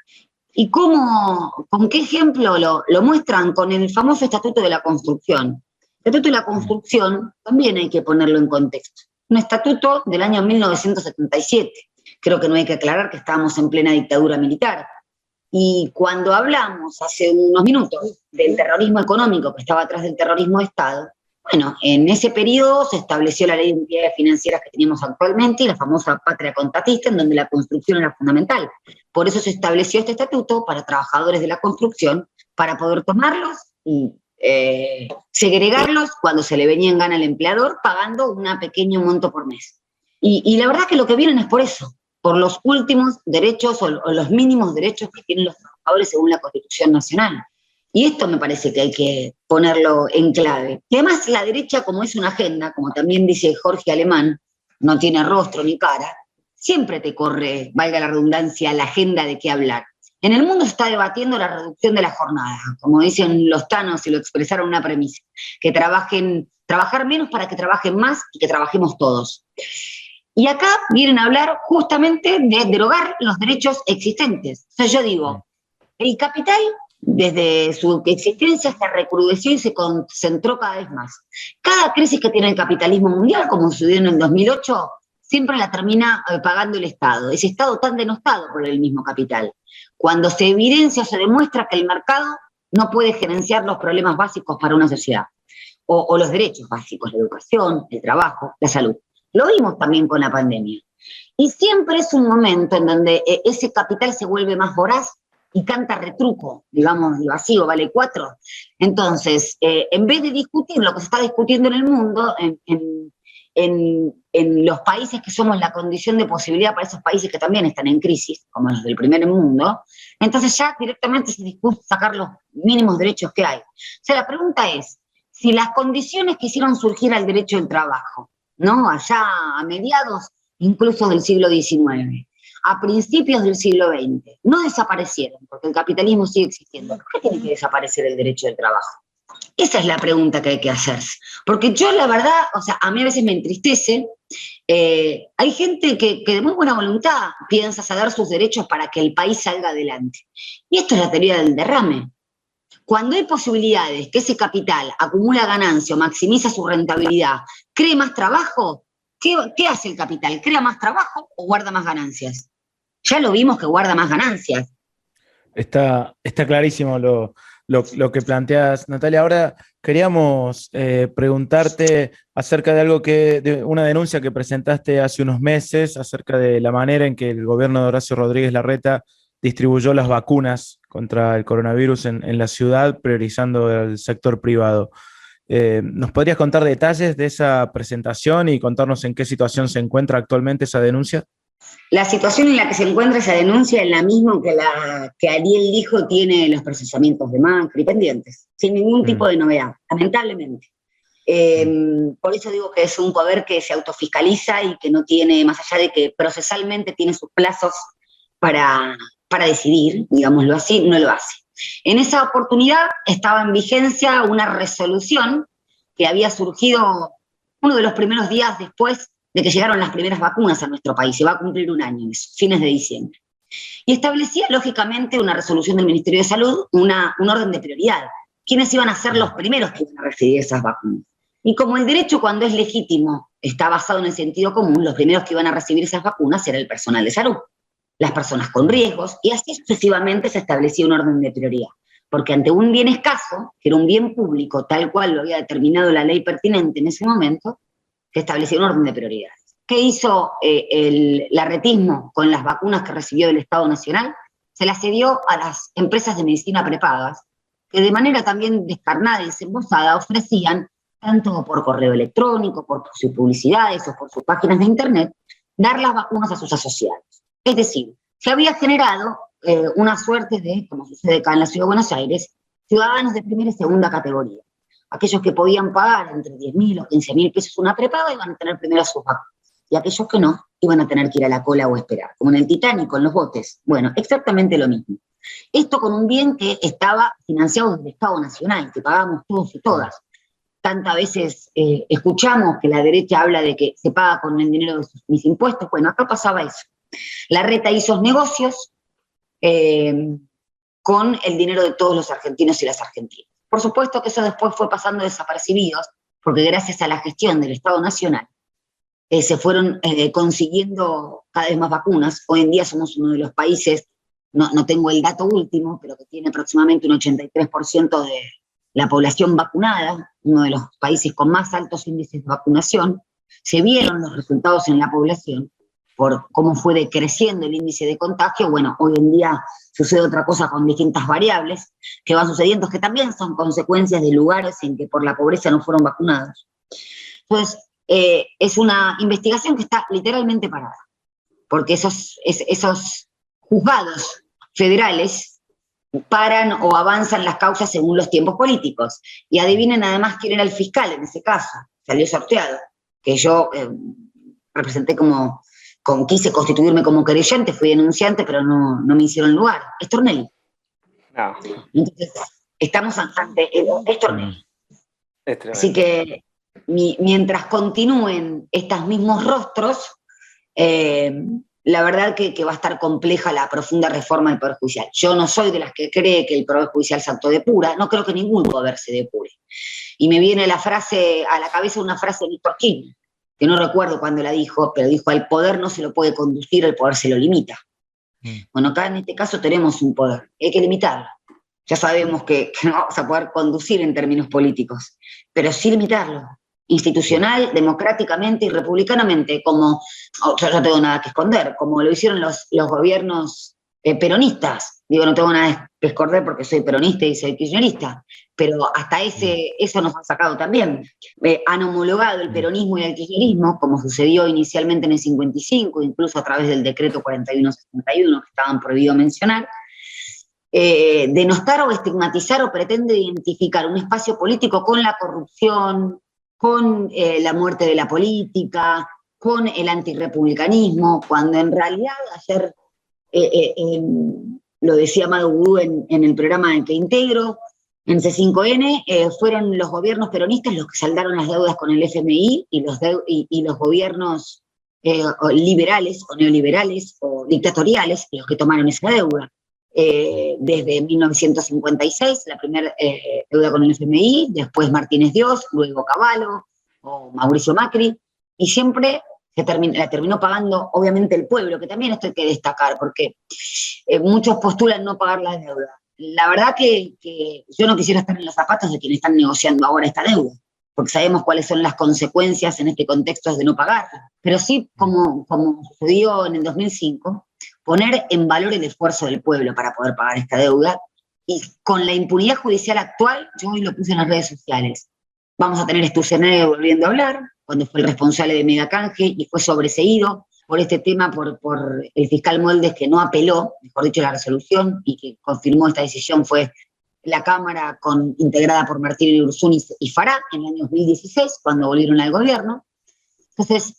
¿Y con qué ejemplo lo muestran? Con el famoso Estatuto de la Construcción. El Estatuto de la Construcción también hay que ponerlo en contexto. Un estatuto del año 1977. Creo que no hay que aclarar que estábamos en plena dictadura militar. Y cuando hablamos hace unos minutos del terrorismo económico que estaba atrás del terrorismo de Estado, bueno, en ese periodo se estableció la ley de entidades financieras que tenemos actualmente y la famosa patria contratista, en donde la construcción era fundamental. Por eso se estableció este estatuto para trabajadores de la construcción, para poder tomarlos y segregarlos cuando se le venía en gana al empleador, pagando un pequeño monto por mes. Y la verdad que lo que vienen es por eso, por los últimos derechos o los mínimos derechos que tienen los trabajadores según la Constitución Nacional. Y esto me parece que hay que ponerlo en clave. Y además la derecha, como es una agenda, como también dice Jorge Alemán, no tiene rostro ni cara, siempre te corre, valga la redundancia, la agenda de qué hablar. En el mundo se está debatiendo la reducción de la jornada, como dicen los tanos y lo expresaron una premisa, que trabajar menos para que trabajen más y que trabajemos todos. Y acá vienen a hablar justamente de derogar los derechos existentes. O sea, yo digo, el capital desde su existencia se recrudeció y se concentró cada vez más. Cada crisis que tiene el capitalismo mundial, como sucedió en el 2008, siempre la termina pagando el Estado. Ese Estado tan denostado por el mismo capital. Cuando se evidencia o se demuestra que el mercado no puede gerenciar los problemas básicos para una sociedad, o los derechos básicos, la educación, el trabajo, la salud. Lo vimos también con la pandemia. Y siempre es un momento en donde ese capital se vuelve más voraz y canta retruco, digamos, el vacío vale 4. Entonces, en vez de discutir lo que se está discutiendo en el mundo, en los países que somos la condición de posibilidad para esos países que también están en crisis, como los del primer mundo, entonces ya directamente se discute sacar los mínimos derechos que hay. O sea, la pregunta es, si las condiciones que hicieron surgir al derecho del trabajo, ¿no?, allá a mediados incluso del siglo XIX, a principios del siglo XX, no desaparecieron, porque el capitalismo sigue existiendo, ¿por qué tiene que desaparecer el derecho del trabajo? Esa es la pregunta que hay que hacerse. Porque yo, la verdad, o sea, a mí a veces me entristece, hay gente que de muy buena voluntad piensa ceder sus derechos para que el país salga adelante. Y esto es la teoría del derrame. Cuando hay posibilidades que ese capital acumula ganancia o maximiza su rentabilidad, cree más trabajo, ¿qué hace el capital? ¿Crea más trabajo o guarda más ganancias? Ya lo vimos que guarda más ganancias. Está clarísimo lo que planteas, Natalia. Ahora queríamos preguntarte acerca de de una denuncia que presentaste hace unos meses acerca de la manera en que el gobierno de Horacio Rodríguez Larreta distribuyó las vacunas contra el coronavirus en la ciudad, priorizando el sector privado. ¿Nos podrías contar detalles de esa presentación y contarnos en qué situación se encuentra actualmente esa denuncia? La situación en la que se encuentra esa denuncia es la misma que la que Ariel dijo tiene los procesamientos de Macri pendientes, sin ningún tipo de novedad, lamentablemente. Por eso digo que es un poder que se autofiscaliza y que no tiene, más allá de que procesalmente tiene sus plazos para decidir, digámoslo así, no lo hace. En esa oportunidad estaba en vigencia una resolución que había surgido uno de los primeros días después de que llegaron las primeras vacunas a nuestro país. Se va a cumplir un año, fines de diciembre. Y establecía, lógicamente, una resolución del Ministerio de Salud, un orden de prioridad. ¿Quiénes iban a ser los primeros que iban a recibir esas vacunas? Y como el derecho, cuando es legítimo, está basado en el sentido común, los primeros que iban a recibir esas vacunas era el personal de salud, las personas con riesgos, y así sucesivamente se establecía un orden de prioridad. Porque ante un bien escaso, que era un bien público, tal cual lo había determinado la ley pertinente en ese momento, se establecía un orden de prioridades. ¿Qué hizo el arretismo con las vacunas que recibió del Estado Nacional? Se las cedió a las empresas de medicina prepagas, que de manera también descarnada y desembosada ofrecían, tanto por correo electrónico, por sus publicidades o por sus páginas de internet, dar las vacunas a sus asociados. Es decir, se había generado una suerte de, como sucede acá en la Ciudad de Buenos Aires, ciudadanos de primera y segunda categoría. Aquellos que podían pagar entre 10.000 o 15.000 pesos una prepaga iban a tener primero sus vacunas. Y aquellos que no, iban a tener que ir a la cola o esperar. Como en el Titanic, con los botes. Bueno, exactamente lo mismo. Esto con un bien que estaba financiado desde el Estado Nacional, que pagamos todos y todas. Tantas veces escuchamos que la derecha habla de que se paga con el dinero de mis impuestos. Bueno, acá pasaba eso. La reta hizo negocios con el dinero de todos los argentinos y las argentinas. Por supuesto que eso después fue pasando desapercibidos, porque gracias a la gestión del Estado Nacional se fueron consiguiendo cada vez más vacunas. Hoy en día somos uno de los países, no tengo el dato último, pero que tiene aproximadamente un 83% de la población vacunada, uno de los países con más altos índices de vacunación. Se vieron los resultados en la población por cómo fue decreciendo el índice de contagio. Bueno, hoy en día sucede otra cosa con distintas variables que van sucediendo, que también son consecuencias de lugares en que por la pobreza no fueron vacunados. Entonces, es una investigación que está literalmente parada, porque esos juzgados federales paran o avanzan las causas según los tiempos políticos. Y adivinen además quién era el fiscal en ese caso, salió sorteado, que yo representé quise constituirme como querellante, fui denunciante, pero no me hicieron lugar. Es Tornelli. No. Entonces, estamos ante es Tornelli. Así que mientras continúen estos mismos rostros, la verdad que va a estar compleja la profunda reforma del Poder Judicial. Yo no soy de las que cree que el Poder Judicial se autodepura, no creo que ningún poder se depure. Y me viene a la cabeza una frase de Néstor Kirchner, que no recuerdo cuándo la dijo, pero dijo: al poder no se lo puede conducir, el poder se lo limita. Bueno, acá en este caso tenemos un poder, hay que limitarlo. Ya sabemos que no vamos a poder conducir en términos políticos, pero sí limitarlo, institucional, democráticamente y republicanamente, como, yo no tengo nada que esconder, como lo hicieron los gobiernos peronistas. Digo, no tengo nada que esconder porque soy peronista y soy kirchnerista, pero hasta eso nos han sacado también. Han homologado el peronismo y el kirchnerismo, como sucedió inicialmente en el 55, incluso a través del decreto 4161, que estaban prohibido mencionar. Denostar o estigmatizar o pretende identificar un espacio político con la corrupción, con la muerte de la política, con el antirrepublicanismo, cuando en realidad ayer, lo decía Amado Gudú en el programa en que integro, en C5N, fueron los gobiernos peronistas los que saldaron las deudas con el FMI y los gobiernos liberales o neoliberales o dictatoriales los que tomaron esa deuda. Desde 1956, la primera deuda con el FMI, después Martínez Dios, luego Cavallo o Mauricio Macri, y siempre la terminó pagando obviamente el pueblo, que también esto hay que destacar, porque muchos postulan no pagar la deuda. La verdad que yo no quisiera estar en los zapatos de quienes están negociando ahora esta deuda, porque sabemos cuáles son las consecuencias en este contexto de no pagarla. Pero sí, como sucedió en el 2005, poner en valor el esfuerzo del pueblo para poder pagar esta deuda. Y con la impunidad judicial actual, yo hoy lo puse en las redes sociales. Vamos a tener Sturzenegger volviendo a hablar, cuando fue el responsable de Megacanje y fue sobreseído por este tema por el fiscal Moldes, que no apeló, mejor dicho, la resolución, y que confirmó esta decisión fue la Cámara integrada por Martín Ursuní y Fará en el año 2016, cuando volvieron al gobierno. Entonces,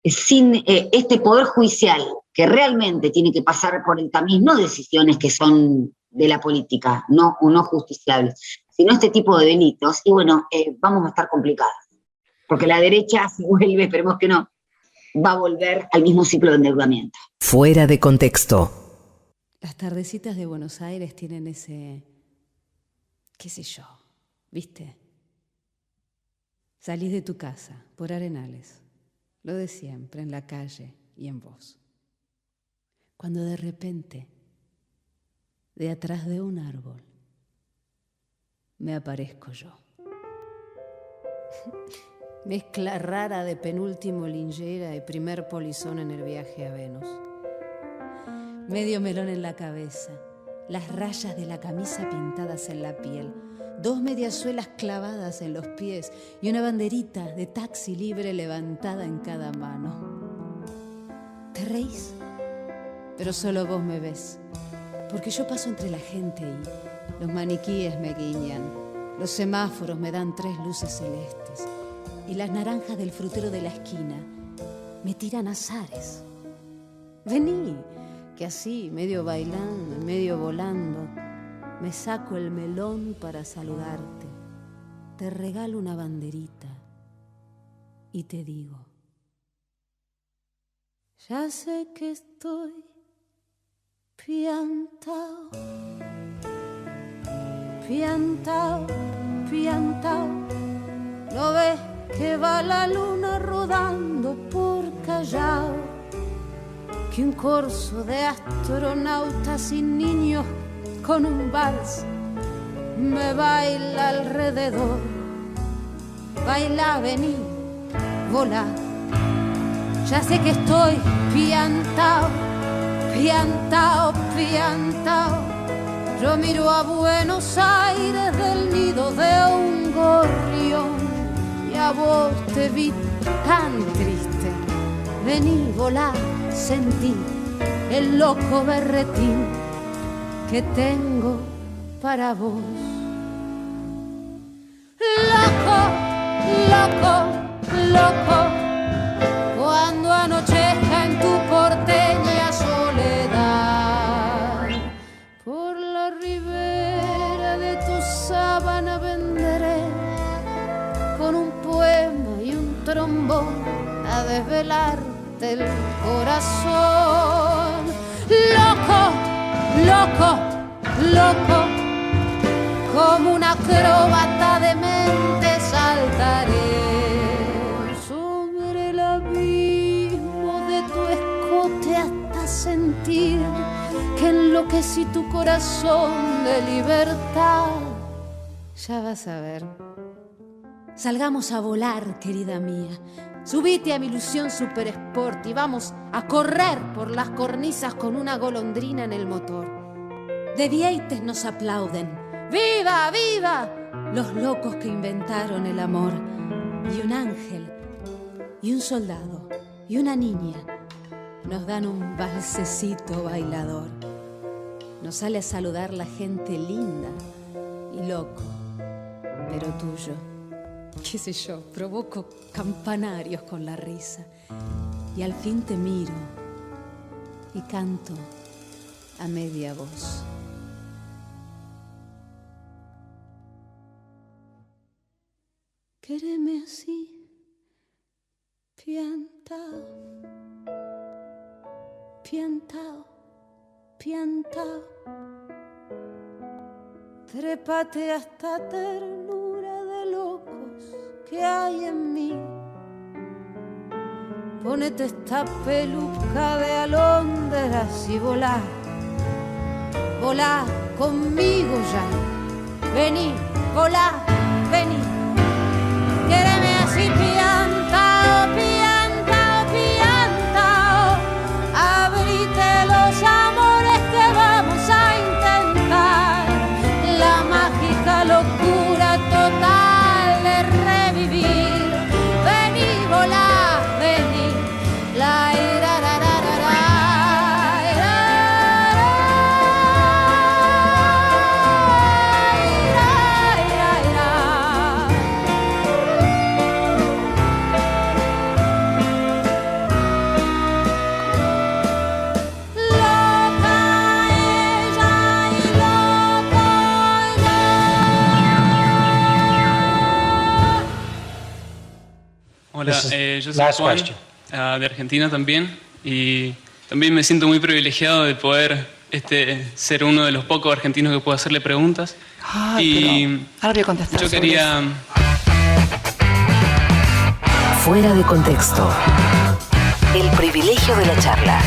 sin este poder judicial que realmente tiene que pasar por el tamiz, no decisiones que son de la política, no justiciables, sino este tipo de delitos, y bueno, vamos a estar complicados, porque la derecha se vuelve, esperemos que no, va a volver al mismo ciclo de endeudamiento. Fuera de contexto. Las tardecitas de Buenos Aires tienen ese, qué sé yo, ¿viste? Salís de tu casa, por Arenales, lo de siempre, en la calle y en vos. Cuando de repente, de atrás de un árbol, me aparezco yo. Mezcla rara de penúltimo Lingera y primer polizón en el viaje a Venus. Medio melón en la cabeza, las rayas de la camisa pintadas en la piel, 2 mediasuelas clavadas en los pies y una banderita de taxi libre levantada en cada mano. ¿Te reís? Pero solo vos me ves, porque yo paso entre la gente y los maniquíes me guiñan, los semáforos me dan 3 luces celestes y las naranjas del frutero de la esquina me tiran azares. Vení, que así, medio bailando y medio volando, me saco el melón para saludarte, te regalo una banderita y te digo: ya sé que estoy piantao, piantao, piantao. ¿No ves que va la luna rodando por Callao? Que un corso de astronautas y niños con un vals me baila alrededor. Baila, vení, volá. Ya sé que estoy piantao, piantao, piantao. Yo miro a Buenos Aires del nido de un gorrión y a vos te vi tan triste. Vení, volá, sentí el loco berretín que tengo para vos. Loco, loco, loco, cuando anochezca en tu porteña soledad, por la ribera de tu sábana vendré con un poema y un trombón a desvelarte el corazón. Loco, loco, loco, como una acróbata de mente saltaré sobre el abismo de tu escote hasta sentir que enloquecí tu corazón de libertad. Ya vas a ver. Salgamos a volar, querida mía. Subite a mi ilusión super sport y vamos a correr por las cornisas con una golondrina en el motor. De dieites nos aplauden. ¡Viva, viva! Los locos que inventaron el amor. Y un ángel, y un soldado, y una niña nos dan un valsecito bailador. Nos sale a saludar la gente linda y loco, pero tuyo. Qué sé yo, provoco campanarios con la risa y al fin te miro y canto a media voz. Quéreme así, piantao, piantao, piantao. Trépate a esta ternura de locos que hay en mí. Ponete esta peluca de alondras y volá, volá conmigo ya. Vení, volá, vení. Quéreme así, piantao, piantao, piantao. Abrite los Hola, yo soy Juan, de Argentina también, y también me siento muy privilegiado de poder ser uno de los pocos argentinos que puedo hacerle preguntas. Pero ahora voy a contestar. Yo quería... Fuera de contexto. El privilegio de la charla.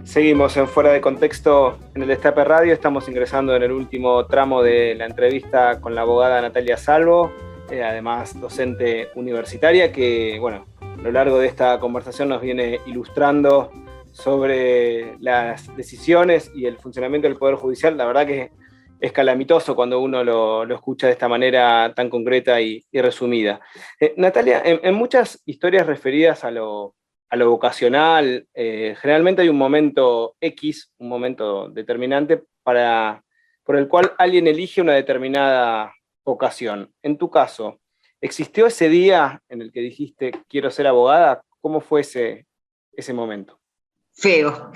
Seguimos en Fuera de Contexto en el Destape Radio. Estamos ingresando en el último tramo de la entrevista con la abogada Natalia Salvo, además docente universitaria, que bueno, a lo largo de esta conversación nos viene ilustrando sobre las decisiones y el funcionamiento del Poder Judicial. La verdad que es calamitoso cuando uno lo escucha de esta manera tan concreta y resumida. Natalia, en muchas historias referidas a lo vocacional, generalmente hay un momento X, un momento determinante por el cual alguien elige una determinada vocación. En tu caso, ¿existió ese día en el que dijiste quiero ser abogada? ¿Cómo fue ese momento? Feo.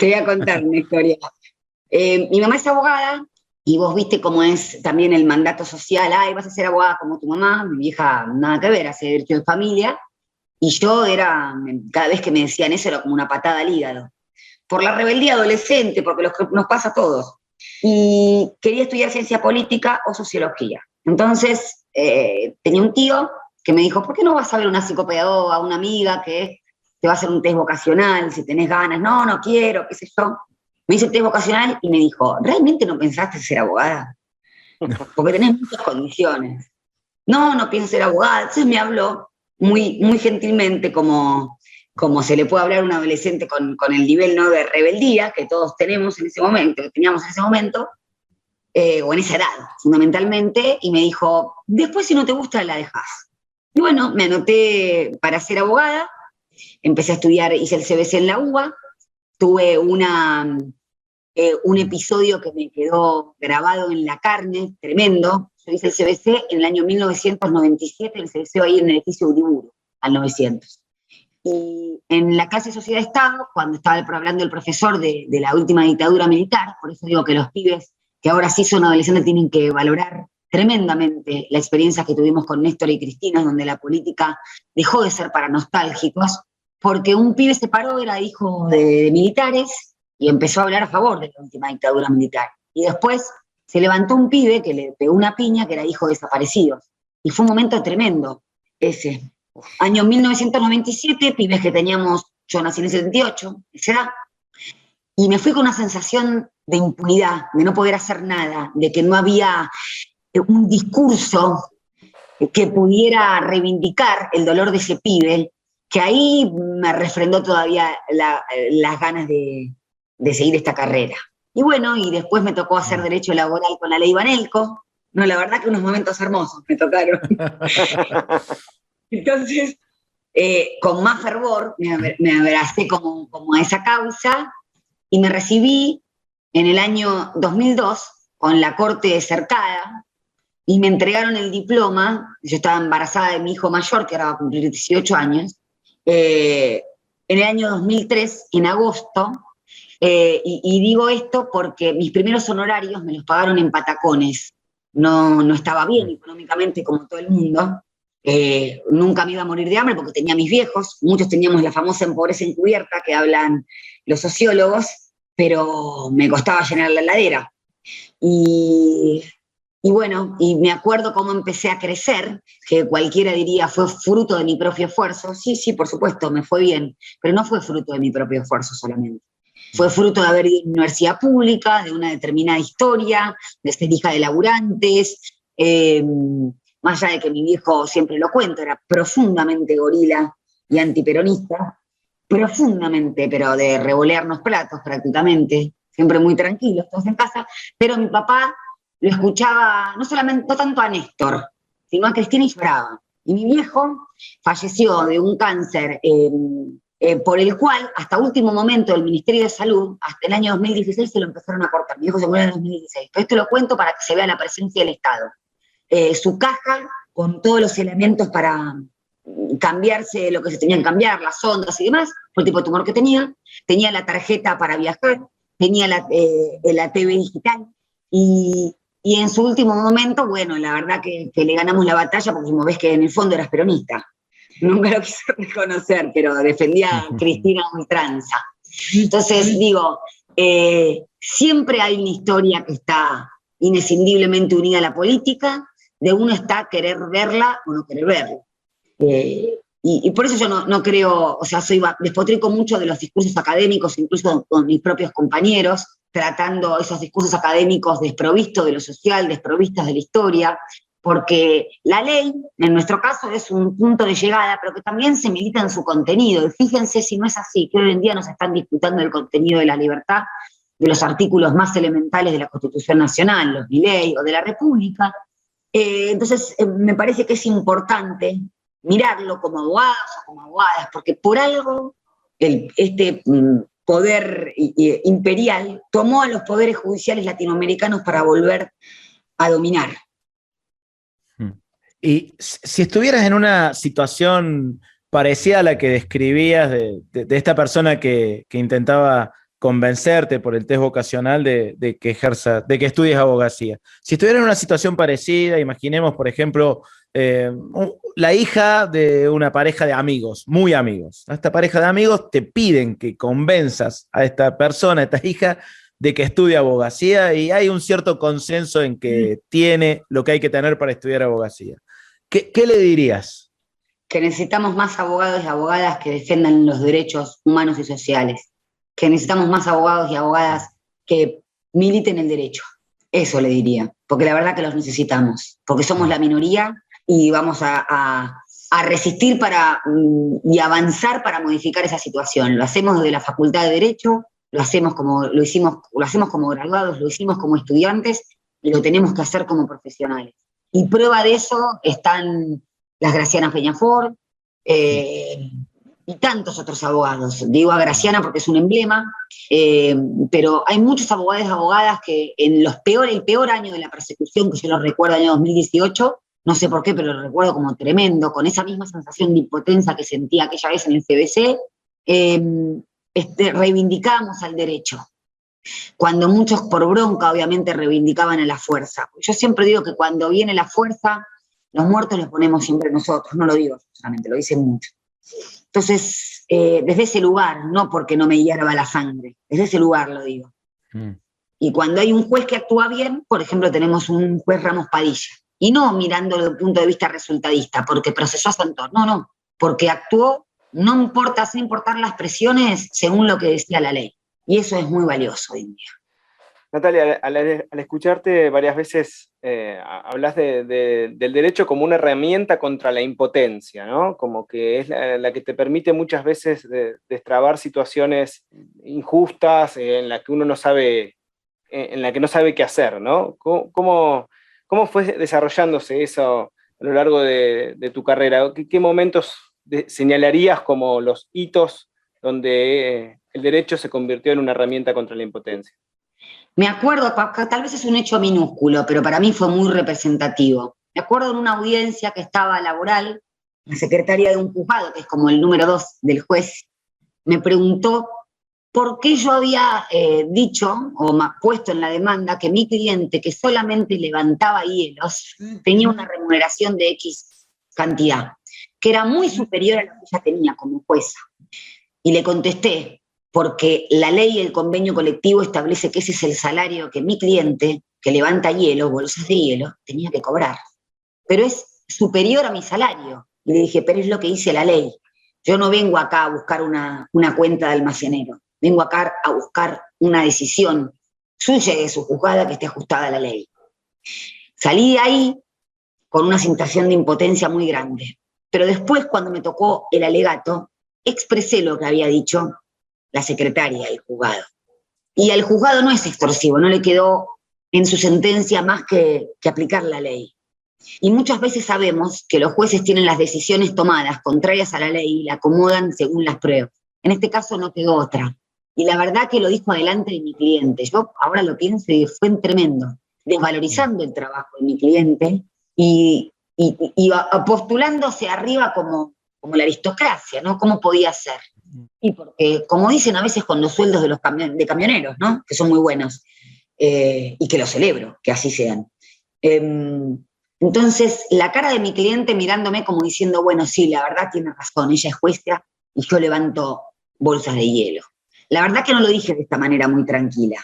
Te voy a contar una historia. Mi mamá es abogada y vos viste cómo es también el mandato social. Ay, vas a ser abogada como tu mamá. Mi vieja nada que ver, hace derecho de familia. Y yo cada vez que me decían eso era como una patada al hígado. Por la rebeldía adolescente, porque nos pasa a todos. Y quería estudiar ciencia política o sociología. Entonces, tenía un tío que me dijo, ¿por qué no vas a ver una psicopedagoga, una amiga que te va a hacer un test vocacional, si tenés ganas? No quiero, qué sé yo. Me hice el test vocacional y me dijo, ¿realmente no pensaste ser abogada? Porque tenés muchas condiciones. No pienso ser abogada. Entonces me habló muy, muy gentilmente, como se le puede hablar a un adolescente con el nivel, ¿no?, de rebeldía que todos tenemos en ese momento, que teníamos en ese momento, o en esa edad, fundamentalmente, y me dijo, después si no te gusta, la dejás. Y bueno, me anoté para ser abogada, empecé a estudiar, hice el CBC en la UBA, tuve un episodio que me quedó grabado en la carne, tremendo. Yo hice el CBC en el año 1997, el CBC ahí en el edificio Uriburu, al 900. Y en la clase de Sociedad-Estado, cuando estaba hablando el profesor de la última dictadura militar, por eso digo que los pibes que ahora sí son adolescentes tienen que valorar tremendamente la experiencia que tuvimos con Néstor y Cristina, donde la política dejó de ser para nostálgicos, porque un pibe se paró, era hijo de militares, y empezó a hablar a favor de la última dictadura militar. Y después se levantó un pibe que le pegó una piña, que era hijo de desaparecidos. Y fue un momento tremendo ese. Año 1997, pibes que teníamos, yo nací en el 78, esa edad, y me fui con una sensación de impunidad, de no poder hacer nada, de que no había un discurso que pudiera reivindicar el dolor de ese pibe, que ahí me refrendó todavía las ganas de seguir esta carrera. Y bueno, y después me tocó hacer derecho laboral con la ley Banelco. No, la verdad que unos momentos hermosos me tocaron. Entonces, con más fervor me abracé como a esa causa y me recibí en el año 2002 con la corte cercada y me entregaron el diploma. Yo estaba embarazada de mi hijo mayor, que ahora va a cumplir 18 años, en el año 2003, en agosto. Y digo esto porque mis primeros honorarios me los pagaron en patacones. No estaba bien económicamente como todo el mundo. Nunca me iba a morir de hambre porque tenía mis viejos. Muchos teníamos la famosa pobreza encubierta que hablan los sociólogos, pero me costaba llenar la heladera. Y bueno, y me acuerdo cómo empecé a crecer, que cualquiera diría fue fruto de mi propio esfuerzo. Sí, por supuesto, me fue bien, pero no fue fruto de mi propio esfuerzo solamente. Fue fruto de haber ido a una universidad pública, de una determinada historia, de ser hija de laburantes, más allá de que mi viejo, siempre lo cuento, era profundamente gorila y antiperonista, profundamente, pero de revolearnos platos prácticamente, siempre muy tranquilos, todos en casa, pero mi papá lo escuchaba no tanto a Néstor, sino a Cristina y lloraba. Y mi viejo falleció de un cáncer por el cual, hasta último momento, el Ministerio de Salud, hasta el año 2016, se lo empezaron a cortar. Mi hijo se murió en el 2016. Pero esto lo cuento para que se vea la presencia del Estado. Su caja, con todos los elementos para cambiarse lo que se tenían que cambiar, las ondas y demás, por el tipo de tumor que tenía la tarjeta para viajar, tenía la TV digital, y en su último momento, bueno, la verdad que le ganamos la batalla, porque como ves que en el fondo eras peronista. Nunca lo quise reconocer, pero defendía a Cristina a ultranza. Entonces, digo, siempre hay una historia que está inescindiblemente unida a la política, de uno está querer verla o no querer verla. Y por eso yo no creo, o sea, despotrico mucho de los discursos académicos, incluso con mis propios compañeros, tratando esos discursos académicos desprovistos de lo social, desprovistas de la historia, porque la ley, en nuestro caso, es un punto de llegada, pero que también se milita en su contenido. Y fíjense si no es así, que hoy en día nos están disputando el contenido de la libertad, de los artículos más elementales de la Constitución Nacional, los de ley o de la República. Entonces, me parece que es importante mirarlo como abogados o como abogadas, porque por algo este poder imperial tomó a los poderes judiciales latinoamericanos para volver a dominar. Y si estuvieras en una situación parecida a la que describías de esta persona que intentaba convencerte por el test vocacional de que estudies abogacía. Si estuvieras en una situación parecida, imaginemos, por ejemplo, la hija de una pareja de amigos, muy amigos. A esta pareja de amigos te piden que convenzas a esta persona, a esta hija, de que estudie abogacía, y hay un cierto consenso en que tiene lo que hay que tener para estudiar abogacía. ¿Qué le dirías? Que necesitamos más abogados y abogadas que defiendan los derechos humanos y sociales. Que necesitamos más abogados y abogadas que militen el derecho. Eso le diría, porque la verdad que los necesitamos, porque somos la minoría y vamos a resistir y avanzar para modificar esa situación. Lo hacemos desde la Facultad de Derecho, lo hacemos como graduados, lo hicimos como estudiantes y lo tenemos que hacer como profesionales. Y prueba de eso están las Graciana Peñafort, y tantos otros abogados. Digo a Graciana porque es un emblema, pero hay muchos abogados y abogadas que en el peor año de la persecución, que yo lo recuerdo, el año 2018, no sé por qué, pero lo recuerdo como tremendo, con esa misma sensación de impotencia que sentía aquella vez en el CBC, reivindicábamos al derecho. Cuando muchos por bronca, obviamente, reivindicaban a la fuerza. Yo siempre digo que cuando viene la fuerza, los muertos los ponemos siempre nosotros, no lo digo solamente, lo dicen mucho. Entonces, desde ese lugar, no porque no me hierva la sangre, desde ese lugar lo digo. Y cuando hay un juez que actúa bien, por ejemplo, tenemos un juez Ramos Padilla, y no mirándolo desde un punto de vista resultadista, porque procesó a Santoro, no, porque actuó, sin importar las presiones, según lo que decía la ley. Y eso es muy valioso hoy en día. Natalia, al escucharte varias veces hablas del derecho como una herramienta contra la impotencia, ¿no? Como que es la que te permite muchas veces destrabar situaciones injustas en las que uno no sabe, en la que no sabe qué hacer, ¿no? ¿Cómo fue desarrollándose eso a lo largo de tu carrera? ¿Qué momentos señalarías como los hitos donde el derecho se convirtió en una herramienta contra la impotencia? Me acuerdo, tal vez es un hecho minúsculo, pero para mí fue muy representativo. Me acuerdo en una audiencia que estaba laboral, la secretaria de un juzgado, que es como el número 2 del juez, me preguntó por qué yo había dicho o puesto en la demanda que mi cliente, que solamente levantaba hielos, tenía una remuneración de X cantidad, que era muy superior a lo que ella tenía como jueza. Y le contesté, porque la ley y el convenio colectivo establece que ese es el salario que mi cliente, que levanta hielo, bolsas de hielo, tenía que cobrar. Pero es superior a mi salario. Y le dije, pero es lo que dice la ley. Yo no vengo acá a buscar una cuenta de almacenero. Vengo acá a buscar una decisión suya y de su juzgada que esté ajustada a la ley. Salí de ahí con una sensación de impotencia muy grande. Pero después, cuando me tocó el alegato, expresé lo que había dicho la secretaria del juzgado. Y al juzgado no es extorsivo, no le quedó en su sentencia más que aplicar la ley. Y muchas veces sabemos que los jueces tienen las decisiones tomadas contrarias a la ley y la acomodan según las pruebas. En este caso no quedó otra. Y la verdad que lo dijo adelante de mi cliente. Yo ahora lo pienso y fue tremendo, desvalorizando el trabajo de mi cliente y postulándose arriba como la aristocracia, ¿no? ¿Cómo podía ser? Y porque, como dicen a veces con los sueldos de los de camioneros, ¿no? Que son muy buenos, y que lo celebro, que así sean. Entonces, la cara de mi cliente mirándome como diciendo, bueno, sí, la verdad tiene razón, ella es jueza y yo levanto bolsas de hielo. La verdad que no lo dije de esta manera muy tranquila.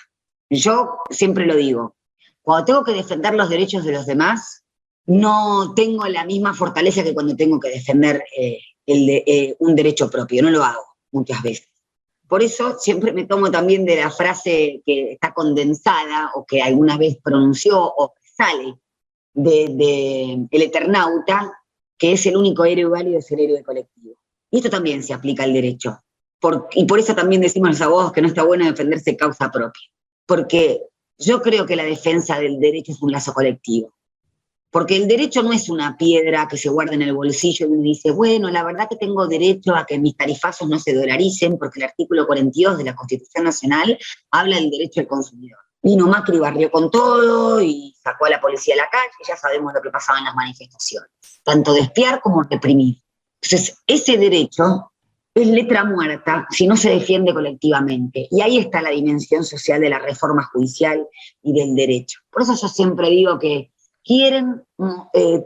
Yo siempre lo digo, cuando tengo que defender los derechos de los demás, no tengo la misma fortaleza que cuando tengo que defender un derecho propio, no lo hago muchas veces. Por eso siempre me tomo también de la frase que está condensada o que alguna vez pronunció o que sale de El Eternauta, que es el único héroe válido, es el héroe colectivo. Y esto también se aplica al derecho. Y por eso también decimos los abogados que no está bueno defenderse causa propia. Porque yo creo que la defensa del derecho es un lazo colectivo. Porque el derecho no es una piedra que se guarda en el bolsillo y uno dice, bueno, la verdad que tengo derecho a que mis tarifazos no se dolaricen porque el artículo 42 de la Constitución Nacional habla del derecho del consumidor. Vino Macri, barrió con todo y sacó a la policía a la calle, ya sabemos lo que pasaba en las manifestaciones. Tanto de espiar como reprimir. Entonces, ese derecho es letra muerta si no se defiende colectivamente. Y ahí está la dimensión social de la reforma judicial y del derecho. Por eso yo siempre digo que quieren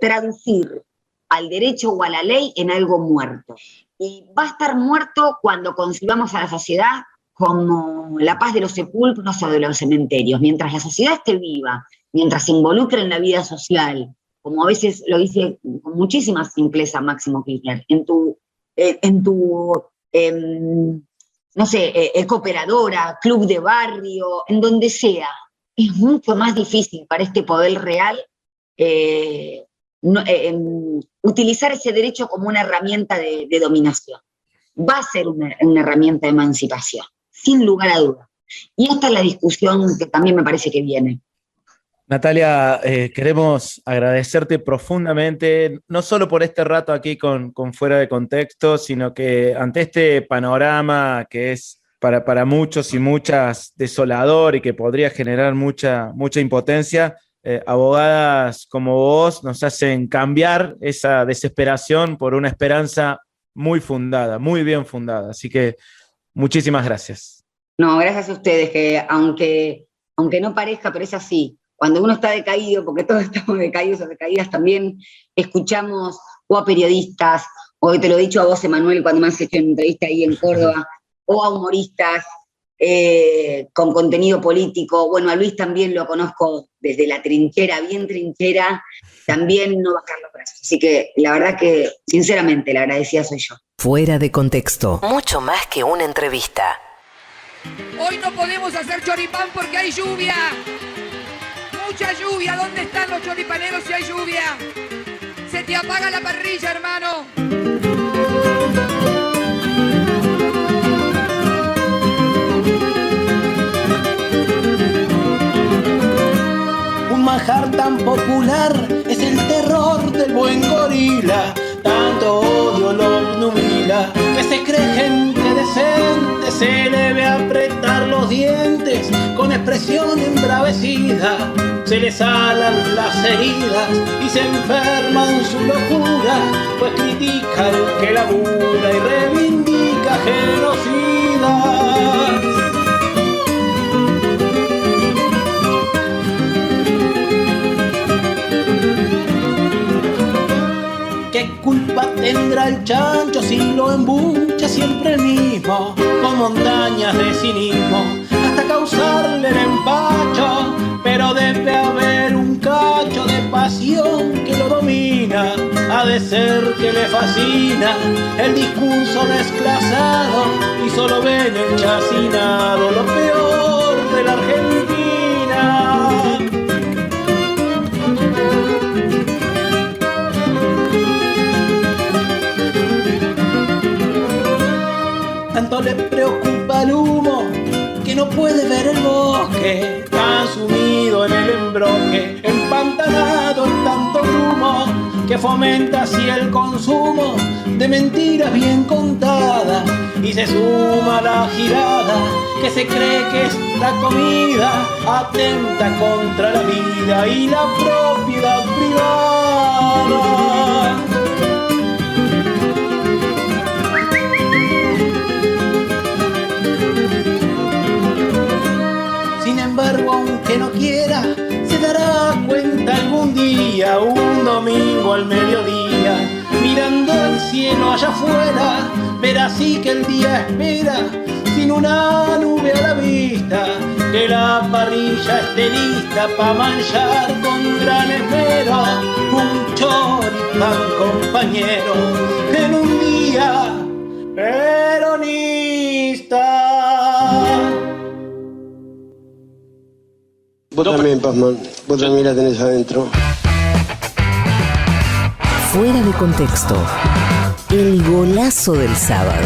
traducir al derecho o a la ley en algo muerto. Y va a estar muerto cuando concibamos a la sociedad como la paz de los sepulcros o de los cementerios. Mientras la sociedad esté viva, mientras se involucre en la vida social, como a veces lo dice con muchísima simpleza Máximo Kirchner, en tu cooperadora, club de barrio, en donde sea, es mucho más difícil para este poder real utilizar ese derecho como una herramienta de dominación. Va a ser una herramienta de emancipación, sin lugar a dudas. Y esta es la discusión que también me parece que viene. Natalia, queremos agradecerte profundamente, no solo por este rato aquí con Fuera de Contexto, sino que ante este panorama que es para muchos y muchas desolador y que podría generar mucha impotencia, abogadas como vos nos hacen cambiar esa desesperación por una esperanza muy fundada, muy bien fundada. Así que muchísimas gracias. No, gracias a ustedes, que aunque no parezca, pero es así. Cuando uno está decaído, porque todos estamos decaídos o decaídas, también escuchamos o a periodistas, o te lo he dicho a vos, Emanuel, cuando me has hecho una entrevista ahí en Córdoba, o a humoristas con contenido político. Bueno, a Luis también lo conozco desde la trinchera, bien trinchera, también no bajar los brazos. Así que la verdad que, sinceramente, la agradecida soy yo. Fuera de Contexto. Mucho más que una entrevista. Hoy no podemos hacer choripán porque hay lluvia. Mucha lluvia. ¿Dónde están los choripaneros si hay lluvia? Se te apaga la parrilla, hermano. Un manjar tan popular es el terror del buen gorila. Tanto odio lo obnubila, que se cree gente decente, se le ve apretar los dientes con expresión embravecida. Se le salan las heridas y se enferma en su locura, pues critica al que labura y reivindica genocidas. ¿Qué culpa tendrá el chancho si lo embucha siempre el mismo, con montañas de cinismo, hasta causarle el empacho? Pero debe haber un cacho de pasión que lo domina, ha de ser que le fascina el discurso desclasado y solo ve en el chacinado lo peor de la Argentina. Tanto le preocupa el humo que no puede ver el bosque, tan sumido en el embroque, empantanado en tanto humo, que fomenta así el consumo de mentiras bien contadas y se suma la girada que se cree que esta comida atenta contra la vida y la propiedad privada. Sin embargo, aunque no quiera, se dará cuenta algún día, un domingo al mediodía, mirando al cielo allá afuera, verá así que el día espera, sin una nube a la vista, que la parrilla esté lista pa' manchar con gran esmero un choripán compañero en un día peronista. Vos también, Pazman, vos también la tenés adentro. Fuera de contexto. El golazo del sábado.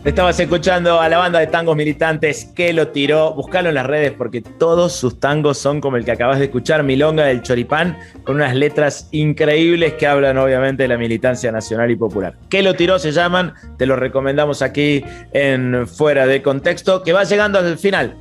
Estabas escuchando a la banda de tangos militantes que lo tiró. Buscalo en las redes porque todos sus tangos son como el que acabas de escuchar, Milonga del Choripán, con unas letras increíbles que hablan obviamente de la militancia nacional y popular. Que lo tiró se llaman, te lo recomendamos aquí en Fuera de Contexto, que va llegando al final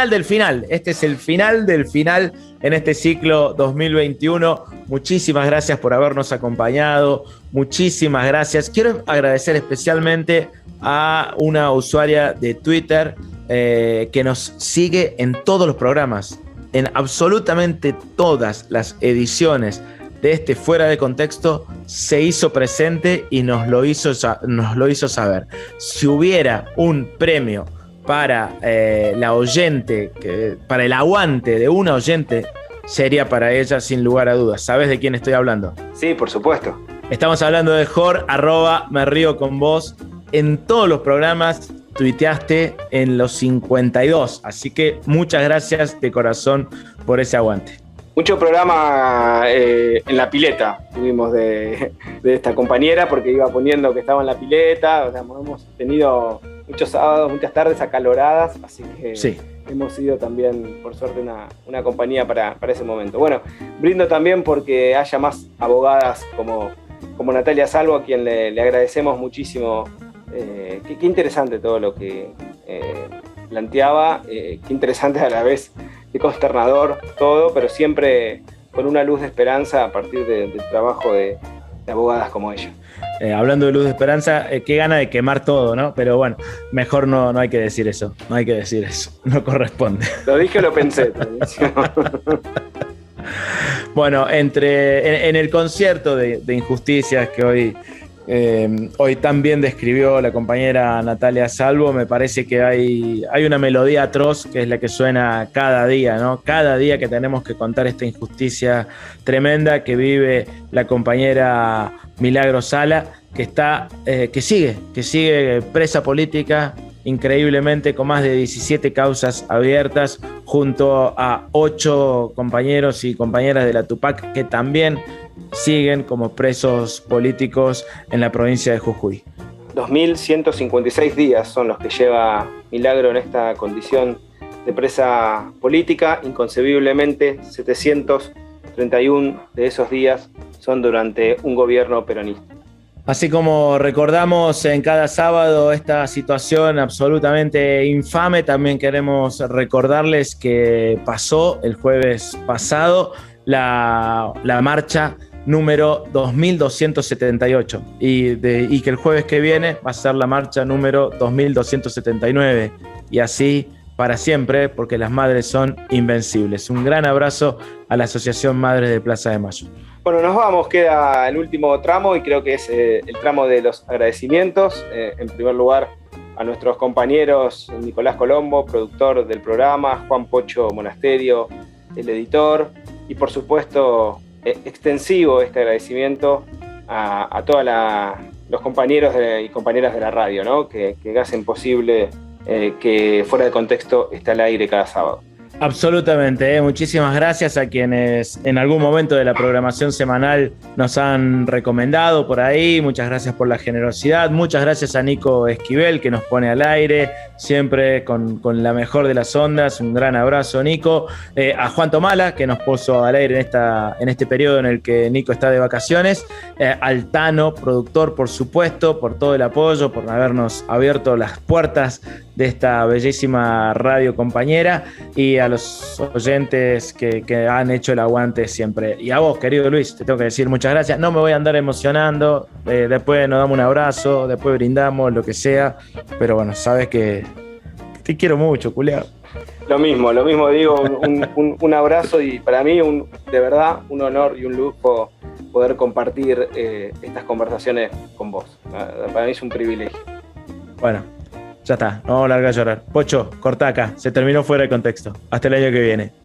del final. Este es el final del final en este ciclo 2021. Muchísimas gracias por habernos acompañado. Muchísimas gracias. Quiero agradecer especialmente a una usuaria de Twitter que nos sigue en todos los programas, en absolutamente todas las ediciones de este Fuera de Contexto, se hizo presente y nos lo hizo saber. Si hubiera un premio para la oyente, para el aguante de una oyente, sería para ella sin lugar a dudas. ¿Sabes de quién estoy hablando? Sí, por supuesto. Estamos hablando de Jor, @meríoconvos. En todos los programas tuiteaste en los 52, así que muchas gracias de corazón por ese aguante. Mucho programa en la pileta tuvimos de esta compañera, porque iba poniendo que estaba en la pileta. O sea, hemos tenido muchos sábados, muchas tardes acaloradas, así que sí, hemos sido también, por suerte, una compañía para ese momento. Bueno, brindo también porque haya más abogadas como Natalia Salvo, a quien le agradecemos muchísimo. Qué interesante todo lo que planteaba, qué interesante a la vez, qué consternador todo, pero siempre con una luz de esperanza a partir del trabajo de abogadas como ella. Hablando de luz de esperanza, qué gana de quemar todo, ¿no? Pero bueno, mejor no hay que decir eso, no corresponde. ¿Lo dije o lo pensé? Bueno, en el concierto de injusticias que hoy también describió la compañera Natalia Salvo, me parece que hay una melodía atroz que es la que suena cada día, ¿no? Cada día que tenemos que contar esta injusticia tremenda que vive la compañera Milagros Sala, que sigue presa política, increíblemente, con más de 17 causas abiertas, junto a 8 compañeros y compañeras de la Tupac que también siguen como presos políticos en la provincia de Jujuy. 2.156 días son los que lleva Milagro en esta condición de presa política. Inconcebiblemente, 731 de esos días son durante un gobierno peronista. Así como recordamos en cada sábado esta situación absolutamente infame, también queremos recordarles que pasó el jueves pasado la marcha número 2278 y que el jueves que viene va a ser la marcha número 2279 y así para siempre, porque las madres son invencibles. Un gran abrazo a la Asociación Madres de Plaza de Mayo. Bueno, nos vamos, queda el último tramo y creo que es el tramo de los agradecimientos. En primer lugar, a nuestros compañeros Nicolás Colombo, productor del programa, Juan Pocho Monasterio, el editor, y por supuesto extensivo este agradecimiento a todos los compañeros y compañeras de la radio, ¿no? que hacen posible que Fuera de Contexto está al aire cada sábado. Absolutamente, muchísimas gracias a quienes en algún momento de la programación semanal nos han recomendado por ahí, muchas gracias por la generosidad, muchas gracias a Nico Esquivel que nos pone al aire, siempre con la mejor de las ondas, un gran abrazo Nico, a Juan Tomala que nos puso al aire en este periodo en el que Nico está de vacaciones, al Tano, productor por supuesto, por todo el apoyo, por habernos abierto las puertas de esta bellísima radio compañera, y a los oyentes que han hecho el aguante siempre. Y a vos, querido Luis, te tengo que decir muchas gracias. No me voy a andar emocionando, después nos damos un abrazo, después brindamos, lo que sea, pero bueno, sabes que te quiero mucho, culiao. Lo mismo digo, un abrazo, y para mí de verdad un honor y un lujo poder compartir estas conversaciones con vos. Para mí es un privilegio. Bueno, ya está, no vamos a largar a llorar. Pocho, corta acá, se terminó Fuera de Contexto. Hasta el año que viene.